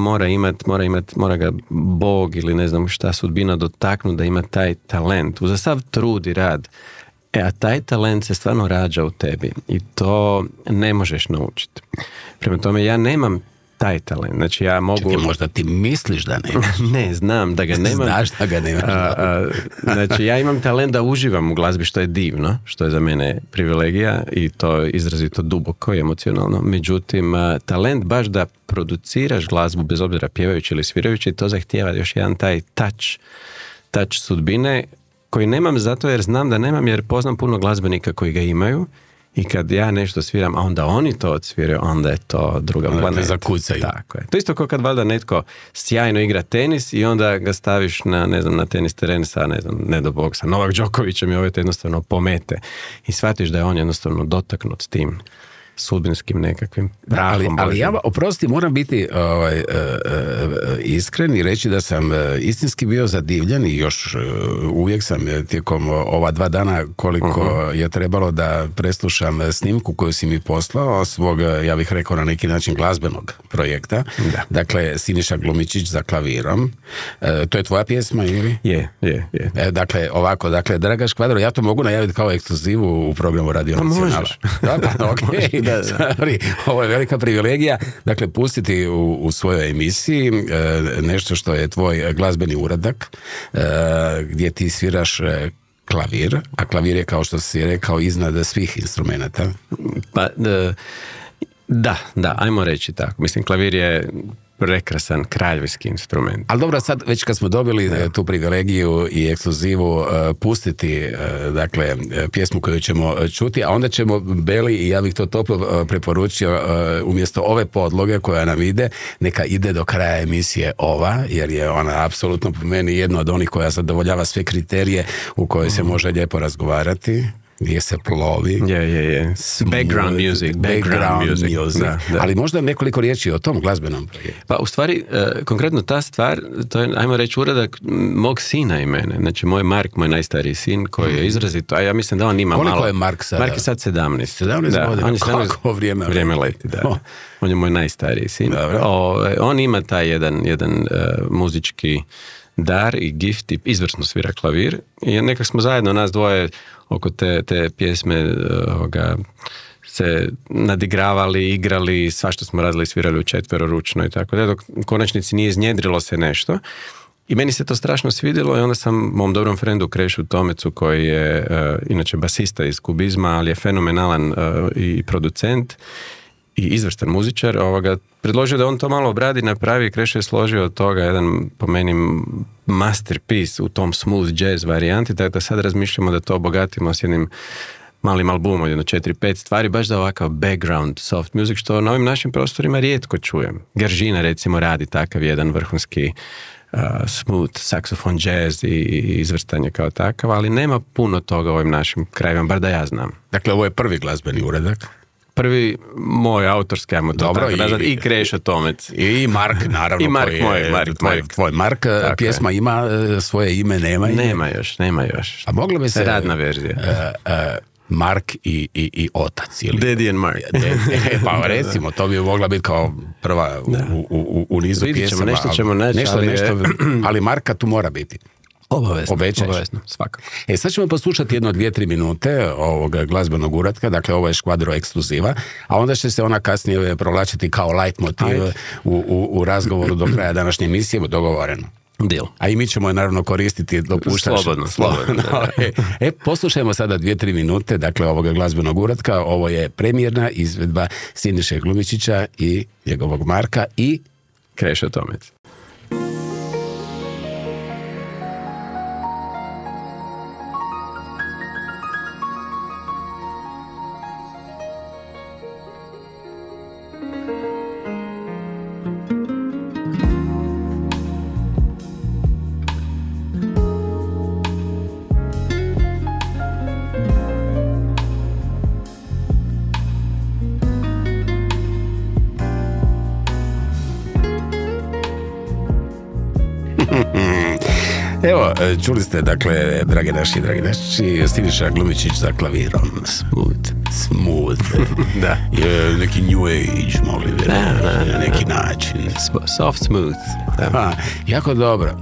mora ga Bog ili ne znam šta, sudbina dotaknuti da ima taj talent, uza sav trud i rad. A taj talent se stvarno rađa u tebi i to ne možeš naučiti. Prema tome, ja nemam taj talent. Znači, ja mogu... Čekaj, možda ti misliš da nemaš? Ne, znam da ga nemam. Znaš da ga nemaš. Znači, ja imam talent da uživam u glazbi, što je divno, što je za mene privilegija i to je izrazito duboko i emocionalno. Međutim, talent baš da produciraš glazbu, bez obzira pjevajući ili svirajući, to zahtijeva još jedan taj touch sudbine, koji nemam zato jer znam da nemam, jer poznam puno glazbenika koji ga imaju i kad ja nešto sviram, a onda oni to odsviraju, onda je to druga planeta. Zakucaju. Tako je. To isto kao kad valjda netko sjajno igra tenis i onda ga staviš na tenis teren sa, ne do Bog, sa Novak Đokovićem i ovo te jednostavno pomete. I shvatiš da je on jednostavno dotaknut s tim sudbinskim nekakvim prahom. Ali ja, oprosti, moram biti iskren i reći da sam istinski bio zadivljen i još uvijek sam tijekom ova 2 dana koliko je trebalo da preslušam snimku koju si mi poslao svog, ja bih rekao na neki način, glazbenog projekta. Da. Dakle, Siniša Glumičić za klavirom. To je tvoja pjesma ili? Je. Dakle, ovako, Draga Škvadro, ja to mogu najaviti kao ekskluzivu u programu Radio Nacionala. Možeš. Da, okay. Ovo je velika privilegija, dakle, pustiti u svojoj emisiji nešto što je tvoj glazbeni uradak, gdje ti sviraš klavir, a klavir je, kao što si rekao, iznad svih instrumenta. Pa, da, ajmo reći tako. Mislim, klavir je prekrasan kraljevski instrument. Ali dobro, sad već kad smo dobili tu privilegiju i ekskluzivu pustiti, dakle, pjesmu koju ćemo čuti, a onda ćemo, Beli, i ja bih to toplo preporučio, umjesto ove podloge koja nam ide, neka ide do kraja emisije ova, jer je ona apsolutno po meni jedna od onih koja zadovoljava sve kriterije u kojoj se može lijepo razgovarati, gdje se plovi. Je. Background music. Da. Ali možda nekoliko riječi o tom glazbenom projektu. Pa u stvari, konkretno ta stvar, to je, ajmo reći, uradak mog sina i mene. Znači, moj Mark, moj najstariji sin, koji je izrazito, a ja mislim da on ima Koliko malo... Koliko je Mark sada? Mark je sad 17. 17 godina? On je Kako vrijeme leti, da. On je moj najstariji sin. On ima taj jedan muzički dar i gift i izvrsno svira klavir i nekak smo zajedno, nas dvoje, oko te pjesme se nadigravali, igrali, svašta smo radili, svirali u četveroručno i tako da, dok u konačnici nije iznjedrilo se nešto. I meni se to strašno svidjelo i onda sam mom dobrom frendu Krešu Tomecu, koji je inače basista iz Kubizma, ali je fenomenalan i producent i izvrstan muzičar, predložio da on to malo obradi, napravi i Krešo je složio od toga jedan, po meni, masterpiece u tom smooth jazz varijanti, tako da sad razmišljamo da to obogatimo s jednim malim albumom, jedno 4-5 stvari, baš da ovakav background soft music, što na ovim našim prostorima rijetko čujem. Geržina, recimo, radi takav jedan vrhunski smooth saksofon jazz i izvrstanje kao takav, ali nema puno toga u ovim našim krajevima, bar da ja znam. Dakle, ovo je prvi glazbeni uradak. Prvi moj autorski, ajmo to dobro, tako nazad, i Krešo Tomec. I Mark, naravno. I Mark, tvoj Mark, pjesma ima svoje ime, nema ime? Nema još. A moglo bi se... Radna verzija. Mark i otac. Ili... Daddy and Mark. Pa recimo, to bi mogla biti kao prva u nizu pjesama. Nešto ćemo naći, ali Marka tu mora biti. Obećaš? Svakako. Sad ćemo poslušati 1-2-3 minute ovog glazbenog uratka, dakle ovo je Škvadro ekskluziva, a onda će se ona kasnije provlačiti kao leitmotiv u razgovoru do kraja današnje emisije, dogovoreno. Deal. A i mi ćemo je naravno koristiti, dopuštaš. Slobodno. Poslušajmo sada 2-3 minute, dakle ovoga glazbenog uratka, ovo je premijerna izvedba Siniše Glumičića i njegovog Marka i Krešo Tomec. Evo, čuli ste, dakle, dragi naši, Siniša Glumičić za klavirom. Smooth. Da. Neki new age, mogli bi na neki način. Soft smooth. Da. Jako dobro.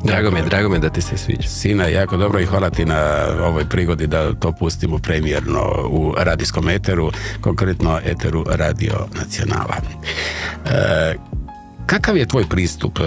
Drago mi je da ti se sviđa. Sina, jako dobro i hvala ti na ovoj prigodi da to pustimo premijerno u radijskom eteru, konkretno eteru Radio Nacionala. Kakav je tvoj pristup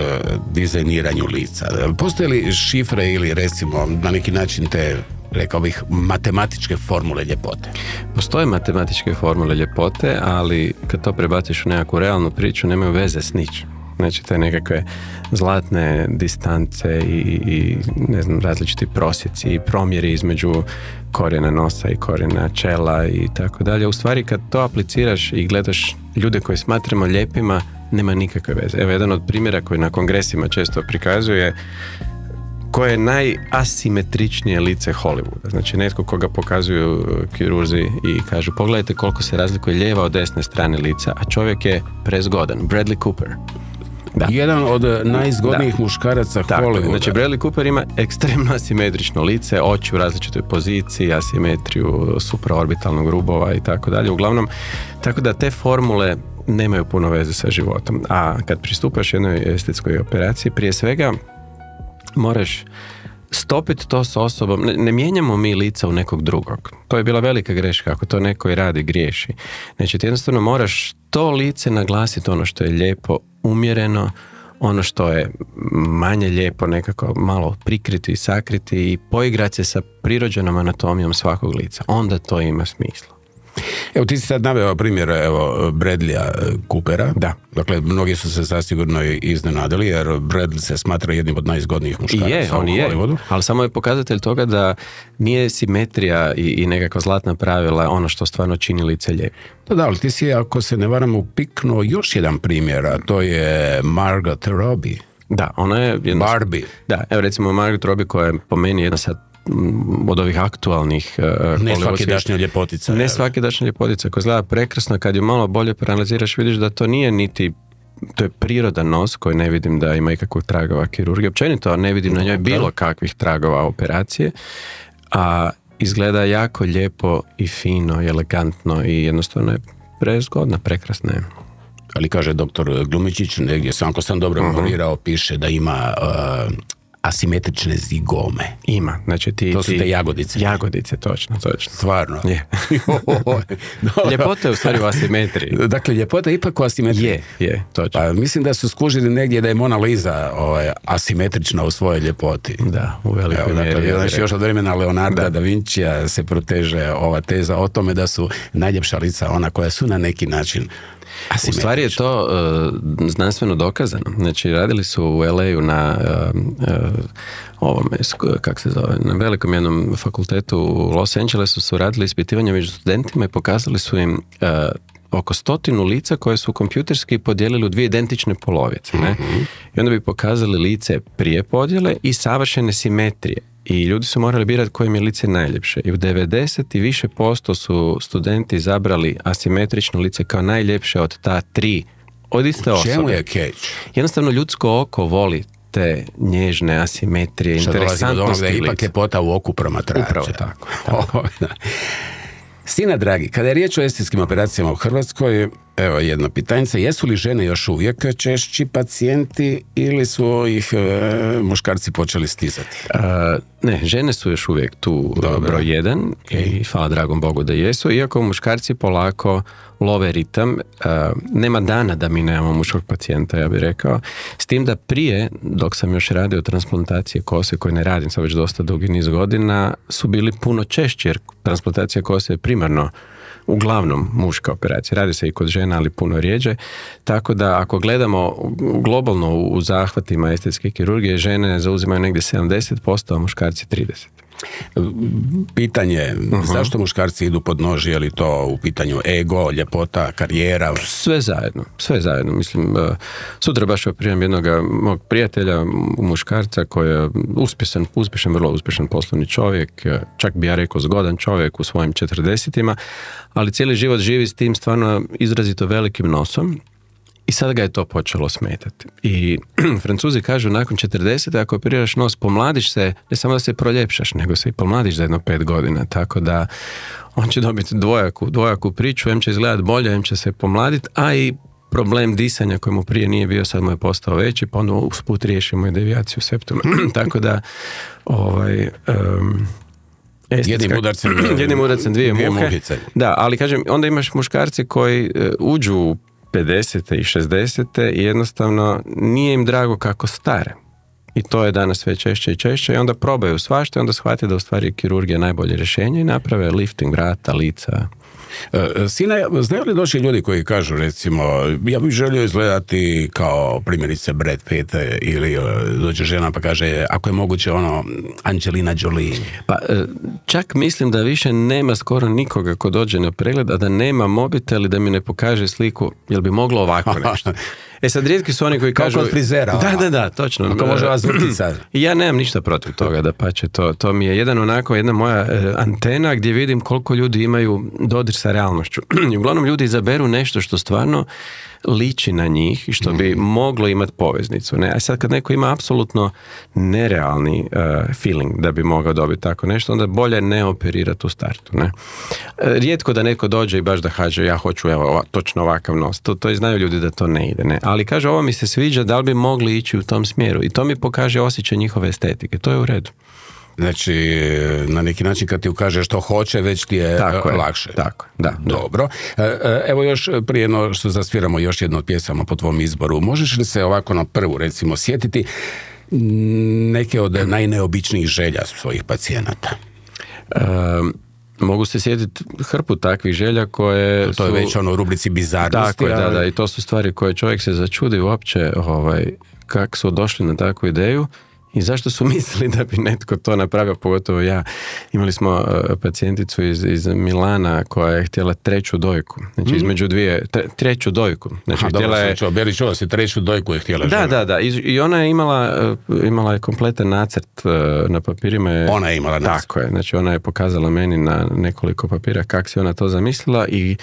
dizajniranju lica? Postoje li šifre ili recimo na neki način te, rekao bih, matematičke formule ljepote? Postoje matematičke formule ljepote, ali kad to prebaciš u nekakvu realnu priču, nemaju veze s ničim. Znači, te nekakve zlatne distance i ne znam, različiti prosjeci i promjeri između korijena nosa i korijena čela i tako dalje. U stvari, kad to apliciraš i gledaš ljude koje smatramo lijepima, nema nikakve veze. Evo, jedan od primjera koji na kongresima često prikazuje koje je najasimetričnije lice Hollywooda. Znači, netko koga pokazuju kirurzi i kažu, pogledajte koliko se razlikuje lijeva od desne strane lica, a čovjek je prezgodan. Bradley Cooper. Da. Jedan od najzgodnijih muškaraca Hollywooda. Znači, Bradley Cooper ima ekstremno asimetrično lice, oči u različitoj poziciji, asimetriju supraorbitalnog rubova i tako dalje. Uglavnom, tako da te formule nemaju puno veze sa životom. A kad pristupaš jednoj estetskoj operaciji, prije svega moraš stopiti to s osobom, ne mijenjamo mi lica u nekog drugog. To je bila velika greška, ako to neko i radi, griješi. Znači ti jednostavno moraš to lice naglasiti, ono što je lijepo, umjereno, ono što je manje lijepo nekako malo prikriti i sakriti i poigrati se sa prirođenom anatomijom svakog lica. Onda to ima smisla. Evo ti si sad naveo primjer Bradleya Coopera. Da. Dakle, mnogi su se zasigurno iznenadili jer Bradley se smatra jednim od najzgodnijih muškaraca u Hollywoodu. Ali samo je pokazatelj toga da nije simetrija i nekakva zlatna pravila ono što stvarno čini lice lijepo. Da, ali ti si, ako se ne varam, upiknuo još jedan primjer, a to je Margot Robbie. Da, ona je... Barbie. Da, evo recimo Margot Robbie koja je po meni jedna sad od ovih aktualnih ne svakidašnja ljepotica. Ne svakidašnja ljepotica koja izgleda prekrasno, kad ju malo bolje proanaliziraš vidiš da to nije niti, to je prirodan nos koji ne vidim da ima ikakvog tragova kirurgije, općenito ne vidim na njoj bilo kakvih tragova operacije, a izgleda jako lijepo i fino i elegantno i jednostavno je prezgodna, prekrasna je. Ali kaže doktor Glumičić, negdje sam, ako sam dobro memorirao, piše da ima asimetrične zigome. Ima, znači to su te jagodice. Jagodice, točno. Stvarno. Je. Ljepota je u stvari u asimetriji. Dakle, ljepota je ipak u asimetriji. Je, točno. Pa mislim da su skužili negdje da je Mona Lisa asimetrična u svojoj ljepoti. Da, u velikoj mjeri. Znači, još od vremena Leonarda da Vincija se proteže ova teza o tome da su najljepša lica ona koja su na neki način u stvari je to znanstveno dokazano. Znači, radili su u LA-u na ovome, kako se zove, na velikom jednom fakultetu u Los Angelesu su radili ispitivanje među studentima i pokazali su im oko 100 lica koje su kompjuterski podijelili u 2 identične polovice. Ne? I onda bi pokazali lice prije podjele i savršene simetrije. I ljudi su morali birati kojim je lice najljepše. I u 90 i više % su studenti izabrali asimetrično lice kao najljepše od ta 3 od iste osobe. Čemu je catch? Jednostavno ljudsko oko voli te nježne asimetrije, interesantnosti lica. Ipak ljepota u oku promatrača. Upravo tako. Sina dragi, kada je riječ o estetskim operacijama u Hrvatskoj, evo jedno pitanje, jesu li žene još uvijek češći pacijenti ili su ih muškarci počeli stizati? Ne, žene su još uvijek tu broj 1 i hvala dragom Bogu da jesu, iako muškarci polako love ritam. Nema dana da mi nemamo muškog pacijenta, ja bih rekao. S tim da prije, dok sam još radio transplantacije kose, koje ne radim sad već dosta dugi niz godina, su bili puno češći, jer transplantacija kose je primarno uglavnom muška operacija. Radi se i kod žena, ali puno rjeđe. Tako da ako gledamo globalno u zahvatima estetske kirurgije, žene zauzimaju negdje 70%, a muškarci 30%. Pitanje, zašto muškarci idu pod nož, je li to u pitanju ego, ljepota, karijera? Sve zajedno. Mislim, sutra baš oprimam jednog mog prijatelja, muškarca koji je uspješan, vrlo uspješan poslovni čovjek, čak bi ja rekao zgodan čovjek u svojim 40-ima, ali cijeli život živi s tim stvarno izrazito velikim nosom. I sada ga je to počelo smetati. I Francuzi kažu nakon 40, ako operiraš nos, pomladiš se, ne samo da se proljepšaš, nego se i pomladiš za jedno 5 godina. Tako da on će dobiti dvojaku priču, em će izgledati bolje, em će se pomladiti, a i problem disanja koji mu prije nije bio, sad mu je postao veći, pa onda usput riješimo i devijaciju septuma. Tako da jednim udarcem dvije muhice. Da, ali kažem, onda imaš muškarci koji uđu u 50. i 60. i jednostavno nije im drago kako stare. I to je danas sve češće i češće i onda probaju svašta i onda shvate da u stvari kirurgija najbolje rješenje i naprave lifting vrata, lica. Sina, znaju li došli ljudi koji kažu, recimo, ja bih želio izgledati kao primjerice Brad Pitt, ili dođe žena pa kaže, ako je moguće Angelina Jolie? Pa čak mislim da više nema skoro nikoga ko dođe na pregled, a da nema mobitel i da mi ne pokaže sliku, jel bi moglo ovako nešto. Sad rijetki su oni koji kažu... Kao kod frizera. Da, točno. Ako može vas vrtiti sad. I ja nemam ništa protiv toga, da pače. To mi je jedna moja antena gdje vidim koliko ljudi imaju dodir sa realnošću. I uglavnom ljudi izaberu nešto što stvarno liči na njih i što bi moglo imati poveznicu. Ne? A sad kad neko ima apsolutno nerealni feeling da bi mogao dobiti tako nešto, onda bolje ne operirati u startu. Ne? Rijetko da neko dođe i baš da kaže ja hoću točno ovakav nos. To i znaju ljudi da to ne ide. Ne? Ali kaže ovo mi se sviđa, da li bi mogli ići u tom smjeru. I to mi pokaže osjećaj njihove estetike. To je u redu. Znači, na neki način kad ti ukaže što hoće, već ti je lakše. Tako, da. Dobro. Evo još prije no što zasviramo još jednu od pjesama po tvom izboru. Možeš li se ovako na prvu, recimo, sjetiti neke od najneobičnijih želja svojih pacijenata? Mogu se sjetiti hrpu takvih želja koje to je već u rubrici bizarnosti. Tako, da, i to su stvari koje čovjek se začudi uopće kako su došli na takvu ideju i zašto su mislili da bi netko to napravio, pogotovo ja. Imali smo pacijenticu iz Milana koja je htjela treću dojku. Znači između dvije, treću dojku. Znači htjela je... Čuo si, treću dojku je htjela žena. Da. I ona je imala je kompletan nacrt na papirima. Ona je imala nacrt. Tako je. Znači ona je pokazala meni na nekoliko papira kako si ona to zamislila i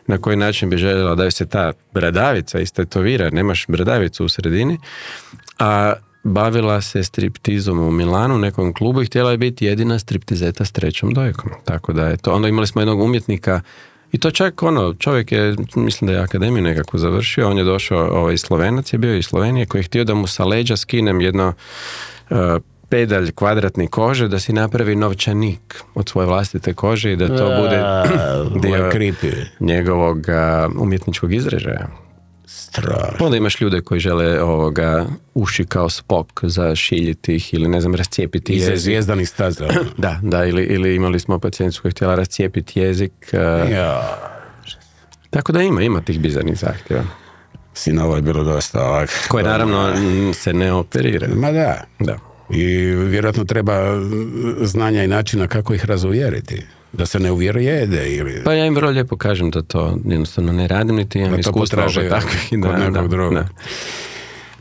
na koji način bi željela da joj se ta bradavica istetovira. Nemaš bradavicu u sredini. A bavila se striptizom u Milanu u nekom klubu i htjela je biti jedina striptizeta s trećom dojkom. Tako da je to. Onda imali smo jednog umjetnika i to čak čovjek je, mislim da je akademiju nekako završio, on je došao, Slovenac je bio iz Slovenije koji je htio da mu sa leđa skinem jedno pedalj kvadratni kože da si napravi novčanik od svoje vlastite kože i da to bude dio njegovog umjetničkog izražaja. Strašno. Onda imaš ljude koji žele uši kao Spock zašiljiti ih ili ne znam rascijepiti jezik. Iza zvijezdanih staza. Da, ili imali smo pacijentu koji htjela rascijepiti jezik. Tako da ima tih bizarnih zahtjeva. Sinovo je bilo dosta ovak. Koje naravno se ne operira. Ma da. I vjerojatno treba znanja i načina kako ih razuvjeriti. Da se ne uvjerujede ili... Pa ja im vrlo lijepo kažem da to jednostavno ne radim, niti imam iskustva oko takvih. Kod nekog drugog.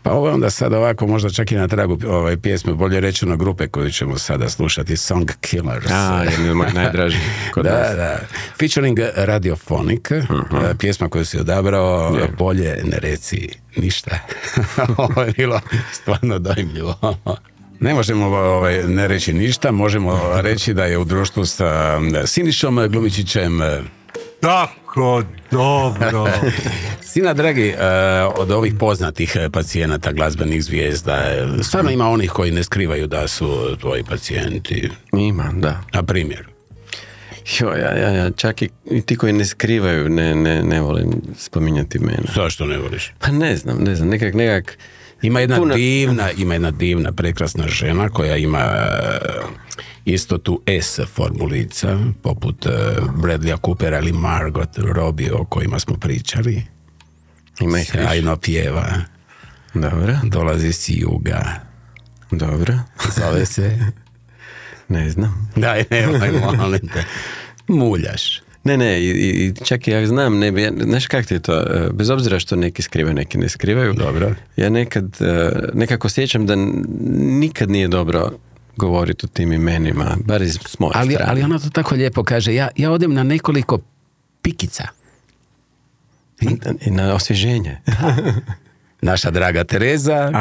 Pa ovo onda sad ovako možda čak i na tragu pjesme, bolje rečeno grupe koju ćemo sada slušati, Song Killers. Jedan od mojih najdražih kod nas. Da. Featuring Radiophonic, pjesma koju si odabrao, bolje ne reci ništa. Ovo je bilo stvarno dojmljivo. Ne možemo ne reći ništa, možemo reći da je u društvu sa Sinišom Glumičićem. Tako, dobro. Sina, dragi, od ovih poznatih pacijenata, glazbenih zvijezda, stvarno ima onih koji ne skrivaju da su tvoji pacijenti. Ima, da. Na primjer? Ja, čak i ti koji ne skrivaju, ne volim spominjati mene. Zašto ne voliš? Pa ne znam, nekak... Ima jedna divna, prekrasna žena koja ima isto tu S formulica, poput Bradleya Coopera ili Margot Robbie o kojima smo pričali. Ima ih sjajno pjeva. Dobro. Dolazi s juga. Dobro. Zove se? Ne znam. Daj, molim te. Muljaš. Ne, i čak i ja znam, znaš kak ti je to, bez obzira što neki skrivaju, neki ne skrivaju. Dobro. Ja nekako sjećam da nikad nije dobro govoriti o tim imenima, bar iz moje strane. Ali ona to tako lijepo kaže, ja odem na nekoliko pikica. I na osvježenje. Naša draga Tereza.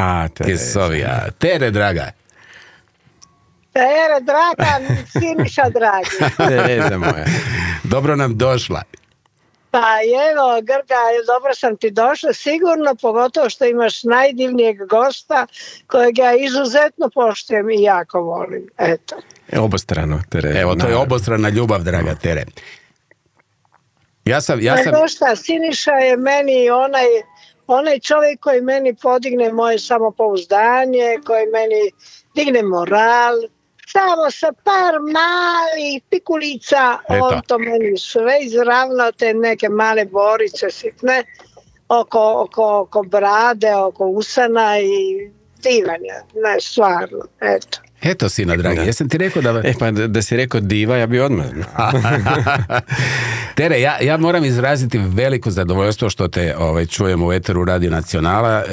Kesovija. Tere, draga. Tere, draga, Siniša, dragi. Tereza moja. Dobro nam došla. Pa evo, Grga, dobro sam ti došla, sigurno, pogotovo što imaš najdivnijeg gosta, kojeg ja izuzetno poštujem i jako volim. Eto. Obostrano, Tere. Evo, to je obostrana ljubav, draga Tere. Ja sam... Šta, Siniša je meni onaj čovjek koji meni podigne moje samopouzdanje, koji meni digne moral. Samo sa par malih pikulica, on to meni sve izravnao, te neke male borice sitne oko brade, oko usana i divan je, ne, stvarno, eto. Eto, sina dragi, jesam ti rekao da... Pa da si rekao diva, ja bi odmah. Tere, ja moram izraziti veliko zadovoljstvo što te čujemo u eteru Radio Nacionala.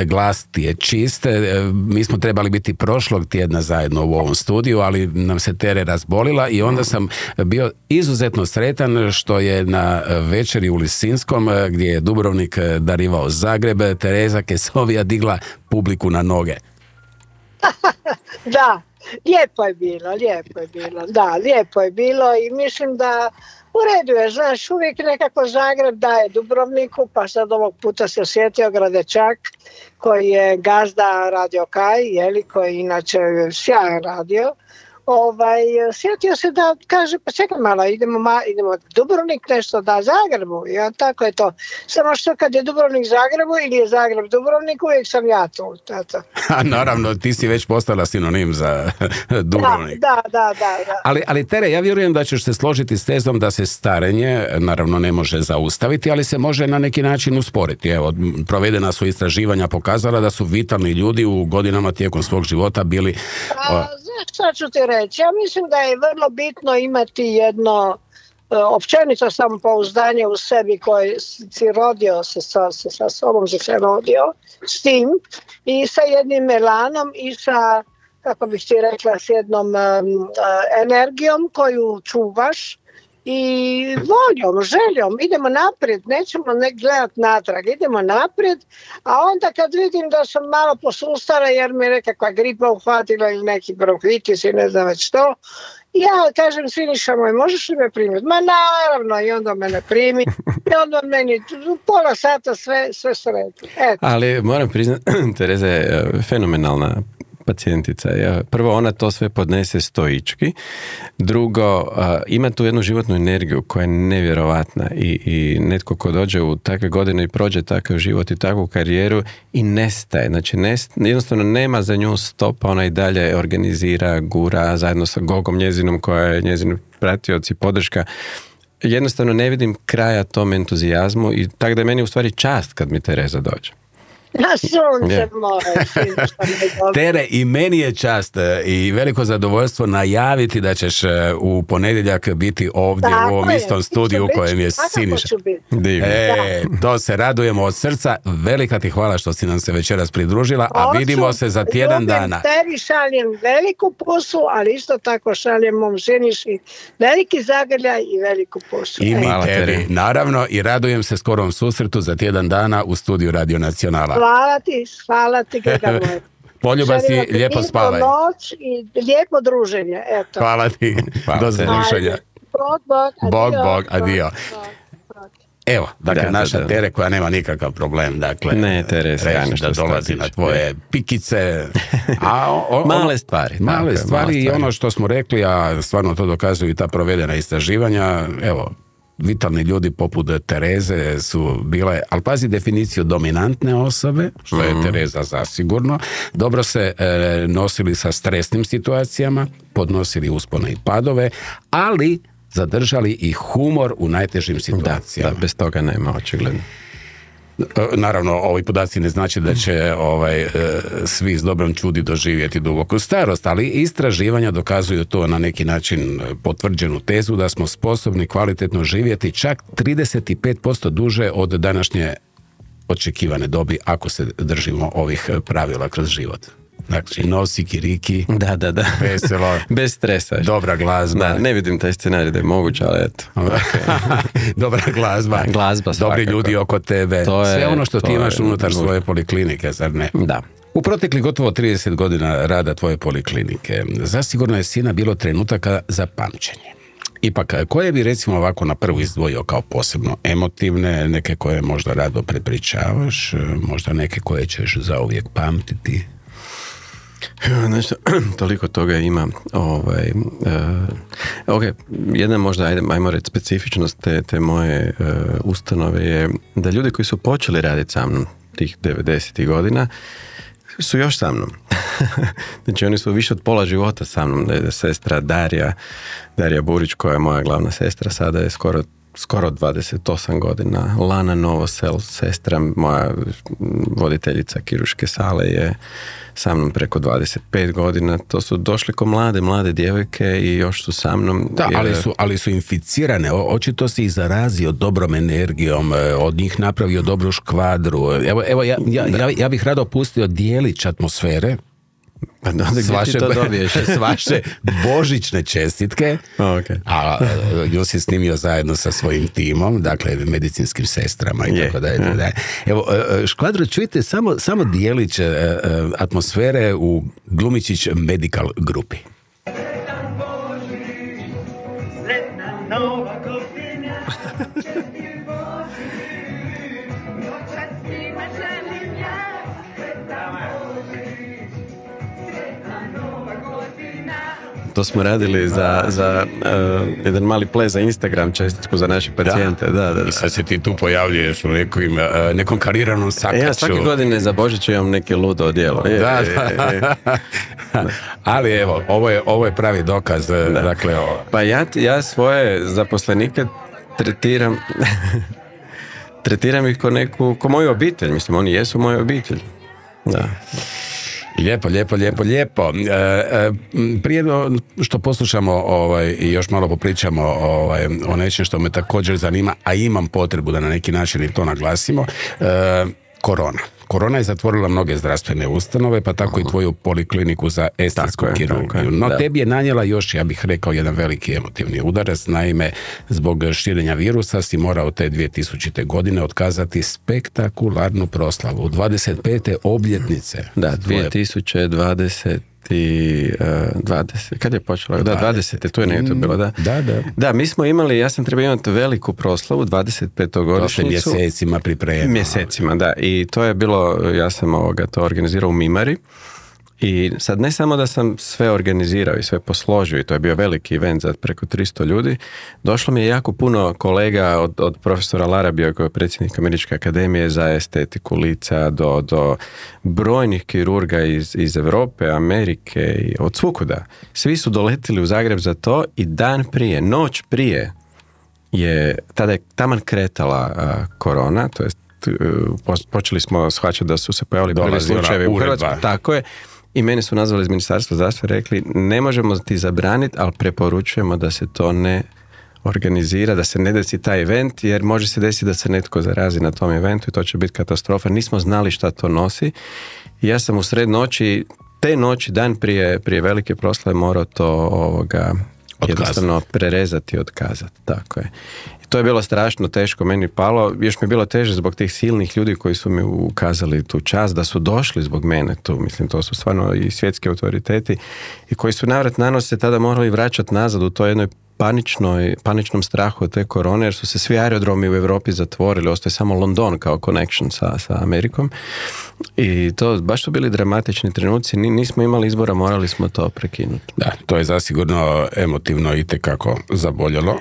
Glas ti je čist. Mi smo trebali biti prošlog tjedna zajedno u ovom studiju, ali nam se Tere razbolila i onda sam bio izuzetno sretan što je na večeri u Lisinskom, gdje je Dubrovnik darivao Zagreb, Tereza Kesovija digla publiku na noge. Da, lijepo je bilo i mislim da u redu je, znaš, uvijek nekako Zagreb daje Dubrovniku, pa sad ovog puta se osjetio Gradečak koji je gazda Radio Kaj, koji je inače sjajan radio. Sjetio se da kaže, pa čekaj malo, idemo Dubrovnik nešto da Zagrebu, i tako je to. Samo što kad je Dubrovnik Zagrebu ili je Zagreb Dubrovnik, uvijek sam ja tu. Naravno, ti si već postala sinonim za Dubrovnik. Da. Ali Tere, ja vjerujem da ćeš se složiti s tezom da se starenje, naravno ne može zaustaviti, ali se može na neki način usporiti. Evo, provedena su istraživanja pokazala da su vitalni ljudi u godinama tijekom svog života bili... Šta ću ti reći? Ja mislim da je vrlo bitno imati jedno općenito samopouzdanje u sebi koji si rodio sa sobom, si se rodio s tim i sa jednim elanom i sa, kako bih ti rekla, s jednom energijom koju čuvaš i voljom, željom, idemo naprijed, nećemo gledati natrag, idemo naprijed, a onda kad vidim da sam malo posustala jer mi je nekakva gripa uhvatila ili neki bronhitis i ne znam već što, ja kažem, Siniša moj, možeš li me primiti? Ma naravno, i onda mene primi, i onda meni pola sata sve sretno. Ali moram priznati, Tereza je fenomenalna pacijentica. Prvo, ona to sve podnese stoički. Drugo, ima tu jednu životnu energiju koja je nevjerovatna i netko ko dođe u takve godine i prođe takav život i takvu karijeru i nestaje. Znači, jednostavno nema za nju stopa, ona i dalje organizira, gura zajedno sa Gogom njezinom koja je njezin pratioc i podrška. Jednostavno ne vidim kraja tom entuzijazmu i tako da je meni u stvari čast kad mi Tereza dođe. Na sunce moje. Tere, i meni je čast i veliko zadovoljstvo najaviti da ćeš u ponedjeljak biti ovdje u ovom istom studiju u kojem je Siniša. To se radujemo od srca. Velika ti hvala što si nam se večeras pridružila, a vidimo se za tjedan dana. Tebi šaljem veliku pusu, ali isto tako šaljem mom Siniši veliki zagrljaj i veliku pusu. I mi tebi, naravno, i radujem se skorom susretu za tjedan dana u studiju Radio Nacionala. Hvala ti, Grga moj. Poljubac i lijepo spavaj. Noć i lijepo druženje, eto. Hvala ti, do slušanja. Bog, adio. Evo, dakle, naša Tere koja nema nikakav problem, dakle, reći da dolazi na tvoje pikice. Male stvari. Male stvari i ono što smo rekli, a stvarno to dokazuju i ta provedena istraživanja, evo, vitalni ljudi poput Tereze su bile, ali pazi definiciju, dominantne osobe, što je Tereza zasigurno, dobro se nosili sa stresnim situacijama, podnosili uspone i padove, ali zadržali i humor u najtežim situacijama. Da, bez toga nema, očigledno. Naravno, ovi podaci ne znači da će svi s dobrom čudi doživjeti duboku starost, ali istraživanja dokazuju to na neki način potvrđenu tezu da smo sposobni kvalitetno živjeti čak 35% duže od današnje očekivane dobi ako se držimo ovih pravila kroz život. Znači, nosi kiriki, veselo, bez stresa. Dobra glazba. Da, ne vidim taj scenarij da je moguće, ali eto. Dobra glazba. Glazba svakako. Dobri ljudi oko tebe. Sve ono što ti imaš unutar svoje poliklinike, zar ne? Da. U proteklih gotovo 30 godina rada tvoje poliklinike, zasigurno je, sina, bilo trenutaka za pamćenje. Ipak, koje bi recimo ovako na prvu izdvojio kao posebno emotivne, neke koje možda rado prepričavaš, možda neke koje ćeš zauvijek pamtiti? Nešto, toliko toga ima. Jedna možda, ajmo reći, specifičnost te moje ustanove je da ljudi koji su počeli raditi sa mnom tih 90. godina su još sa mnom. Znači oni su više od pola života sa mnom. Sestra Darija Burić, koja je moja glavna sestra, sada je skoro skoro 28 godina. Lana Novosel, sestra moja, voditeljica kirurške sale, je sa mnom preko 25 godina. To su došli ko mlade djevojke i još su sa mnom. Da, ali su inficirane. Očito si ih zarazio dobrom energijom, od njih napravio dobru škvadru. Evo ja bih rado pustio dijelić atmosfere s vaše božićne čestitke, okay. A nju si snimio zajedno sa svojim timom, dakle medicinskim sestrama i tako dalje. Evo, škvadro, čujte samo dijelić atmosfere u Glumičić Medical grupi. To smo radili za jedan mali ples za Instagram, čestitku za naše pacijente. Da. I sad se ti tu pojavljuješ u nekom kariranom sakaču. Ja svake godine za Božić imam neke ludo odijelo. Ali evo, ovo je pravi dokaz. Dakle, pa ja svoje zaposlenike tretiram ih ko moju obitelj. Mislim, oni jesu moja obitelj. Da. Lijepo. Prije što poslušamo i još malo popričamo o nečem što me također zanima, a imam potrebu da na neki način i to naglasimo, Korona je zatvorila mnoge zdravstvene ustanove, pa tako i tvoju polikliniku za estetsku kirurgiju. No tebi je nanijela još, ja bih rekao, jedan veliki emotivni udarac. Naime, zbog širenja virusa si morao te 2000. godine otkazati spektakularnu proslavu 25. obljetnice. Da, 2020. Kad je počelo? Da, 20. To je negdje bilo, da. Da, mi smo imali, ja sam trebao imati veliku proslavu, 25. godišnjicu. To se mjesecima pripremao. Mjesecima, da. I to je bilo, ja sam to organizirao u Mimari. I sad ne samo da sam sve organizirao i sve posložio, i to je bio veliki event za preko 300 ljudi, došlo mi je jako puno kolega od profesora Larabija, koji je predsjednik Američke akademije za estetiku lica, do brojnih kirurga iz Europe, Amerike i od svukuda. Svi su doletili u Zagreb za to i dan prije, noć prije, tada je taman kretala korona, to jest počeli smo shvaćati da su se pojavili prvi slučajevi u Hrvatskoj. Tako je. I mene su nazvali iz Ministarstva zdravstva i rekli, ne možemo ti zabraniti, ali preporučujemo da se to ne organizira, da se ne desi taj event, jer može se desiti da se netko zarazi na tom eventu i to će biti katastrofa. Nismo znali šta to nosi. I ja sam u sred noći, te noći, dan prije velike proslave, morao to jednostavno prerezati i otkazati. Tako je. To je bilo strašno teško, meni palo, još mi je bilo teže zbog tih silnih ljudi koji su mi ukazali tu čast, da su došli zbog mene tu, mislim, to su stvarno i svjetski autoriteti i koji su navrat na nos se tada morali vraćati nazad u toj jednoj paničnom strahu od te korone, jer su se svi aerodromi u Europi zatvorili, ostaje samo London kao connection sa Amerikom i to baš su bili dramatični trenuci, nismo imali izbora, morali smo to prekinuti. Da, to je zasigurno emotivno itekako zaboljelo.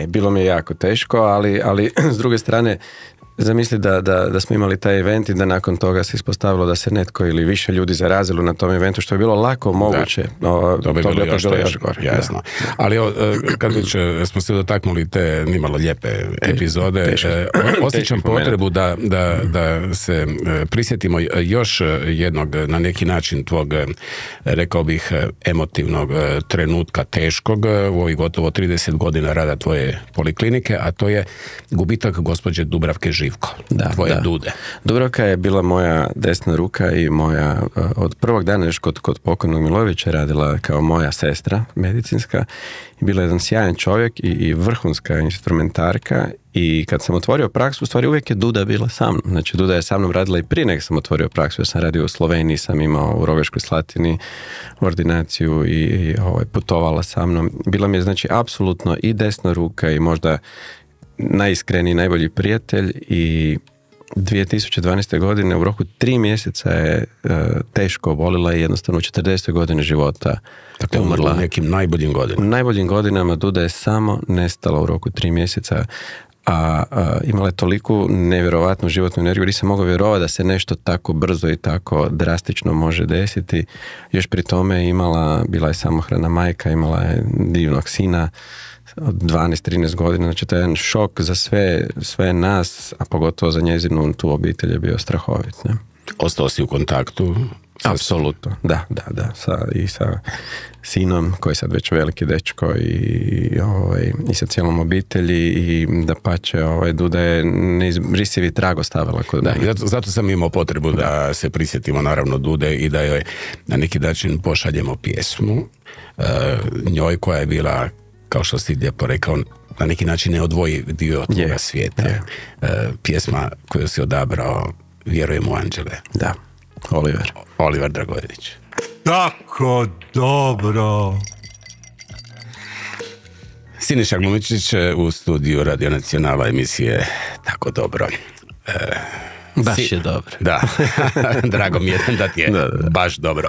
Bilo mi je jako teško, ali s druge strane zamisli da smo imali taj event i da nakon toga se ispostavilo da se netko ili više ljudi zarazilo na tom eventu, što je bilo lako moguće. To bi bilo još gore. Jasno. Ali kad već smo se dotaknuli te nimalo lijepe epizode, osjećam potrebu da se prisjetimo još jednog, na neki način tvog, rekao bih, emotivnog trenutka, teškog u ovih gotovo 30 godina rada tvoje poliklinike, a to je gubitak gospođe Dubravke Živko. Tvoje Dude. Dubravka je bila moja desna ruka i moja, od prvog dana još kod pokojnog Milojevića radila kao moja sestra medicinska i bila jedan sjajan čovjek i vrhunska instrumentarka i kad sam otvorio praksu, u stvari uvijek je Duda bila sa mnom. Znači Duda je sa mnom radila i prije nego sam otvorio praksu. Ja sam radio u Sloveniji, sam imao u Rogaškoj Slatini ordinaciju i putovala sa mnom. Bila mi je znači apsolutno i desna ruka i možda najiskreniji, najbolji prijatelj i 2012. godine u roku 3 mjeseca je teško obolila i jednostavno u 40. godine života umrla. U nekim najboljim godinama. U najboljim godinama Duda je samo nestala u roku 3 mjeseca, a imala je toliku nevjerovatnu životnu energiju, nisam mogao vjerovati da se nešto tako brzo i tako drastično može desiti. Još pri tome bila je samohrana majka, imala je divnog sina od 12-13 godina, znači to je jedan šok za sve nas, a pogotovo za njezinu tu obitelj je bio strahovit. Ne? Ostao si u kontaktu? Apsolutno, da. I sa sinom, koji je sad već veliki dečko i sa cijelom obitelji i dapače, Duda je neizbrisivi trag ostavila kod mene. Da, zato sam imao potrebu da se prisjetimo naravno Dude i da joj na neki način pošaljemo pjesmu njoj koja je bila, kao što si lijepo rekao, na neki način neodvojiv dio toga svijeta. Pjesma koju si odabrao, Vjerujem u anđele. Da, Oliver Dragojević. Tako dobro. Siniša Glumičić u studiju Radio Nacionala emisije Tako dobro. Baš je dobro. Da, drago mi je da ti je baš dobro.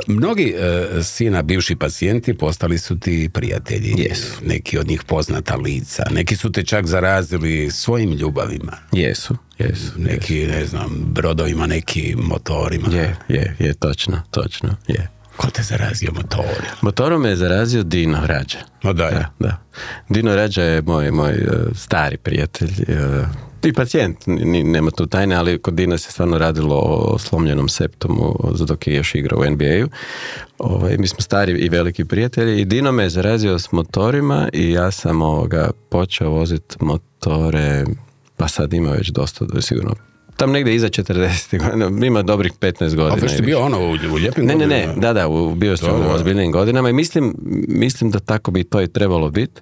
Mnogi sina bivši pacijenti postali su ti prijatelji. Jesu. Neki od njih poznata lica. Neki su te čak zarazili svojim ljubavima. Jesu. Neki, ne znam, brodovima, neki motorima. Je, točno, je. Ko te zarazio motorom? Motorom me je zarazio Dino Rađa. Da. Dino Rađa je moj stari prijatelj i pacijent, nema tu tajne, ali kod Dina se stvarno radilo o slomljenom septumu dok je još igrao u NBA-u. Mi smo stari i veliki prijatelji i Dino me je zarazio s motorima i ja sam počeo voziti motore, pa sad ima već dosta, sigurno tam negdje iza 40 godina, ima dobrih 15 godina. A već ti bio u lijepim godinama? Ne, bio sam u ozbiljnim godinama i mislim da tako bi to i trebalo biti.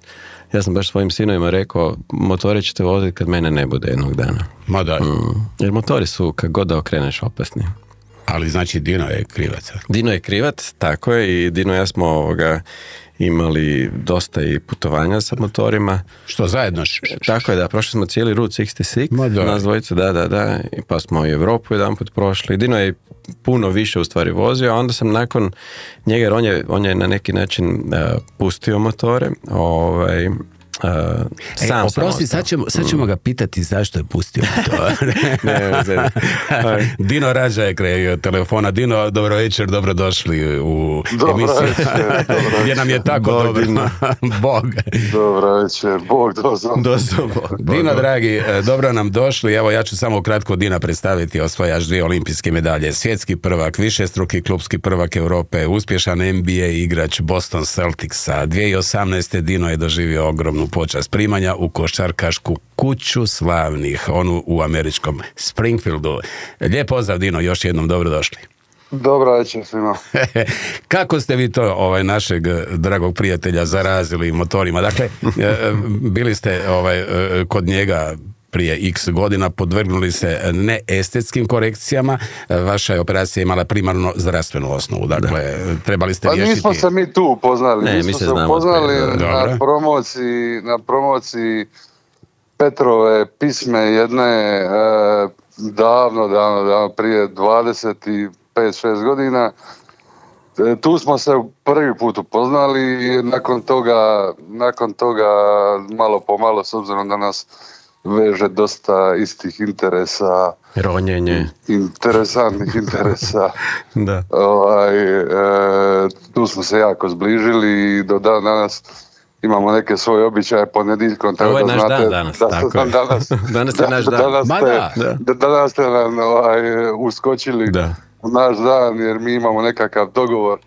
Ja sam baš svojim sinovima rekao, motore ćete voziti kad mene ne bude jednog dana. Ma daj. Jer motori su, kad god da okreneš, opasni. Ali znači Dino je krivac? Dino je krivac, tako je, i Dino i ja smo imali dosta i putovanja sa motorima. Što zajedno? Tako je, da, prošli smo cijeli Route 66, nas dvojice, da, i pa smo i Europu jedan put prošli. Dino je puno više u stvari vozio, a onda sam nakon njega, jer on je na neki način pustio motore, oprosti, sad ćemo ga pitati zašto je pustio to. Dino Rađa je kreio telefona. Dino, dobro večer, dobrodošli u emisiju. Gdje nam je tako dobro. Bog. Dobro večer, Bog dozvo. Dino, dragi, dobro nam došli. Evo, ja ću samo kratko Dina predstaviti. Osvajaš 2 olimpijske medalje. Svjetski prvak, višestruki klubski prvak Europe, uspješan NBA igrač Boston Celticsa. 2018. Dino je doživio ogromnu počast primanja u košarkašku kuću slavnih, onu u američkom Springfieldu. Lijep pozdrav, Dino, još jednom dobrodošli. Dobro večer svima. Kako ste vi to našeg dragog prijatelja zarazili motorima? Dakle, bili ste kod njega prije x godina, podvrgnuli se neestetskim korekcijama, vaša je operacija imala primarno zdravstvenu osnovu, dakle, trebali ste riješiti... Pa nismo se mi tu upoznali, mi smo se upoznali na promociji Petrove pisme jedne davno, prije 25-6 godina. Tu smo se prvi put upoznali i nakon toga malo po malo, s obzirom da nas veže dosta istih interesa, ronjenje, interesantnih interesa. Da. Tu smo se jako zbližili i do danas imamo neke svoje običaje ponedjeljkom. Ovo je naš dan danas, tako je. Danas je naš dan. Danas ste nam uskočili u naš dan, jer mi imamo nekakav dogovor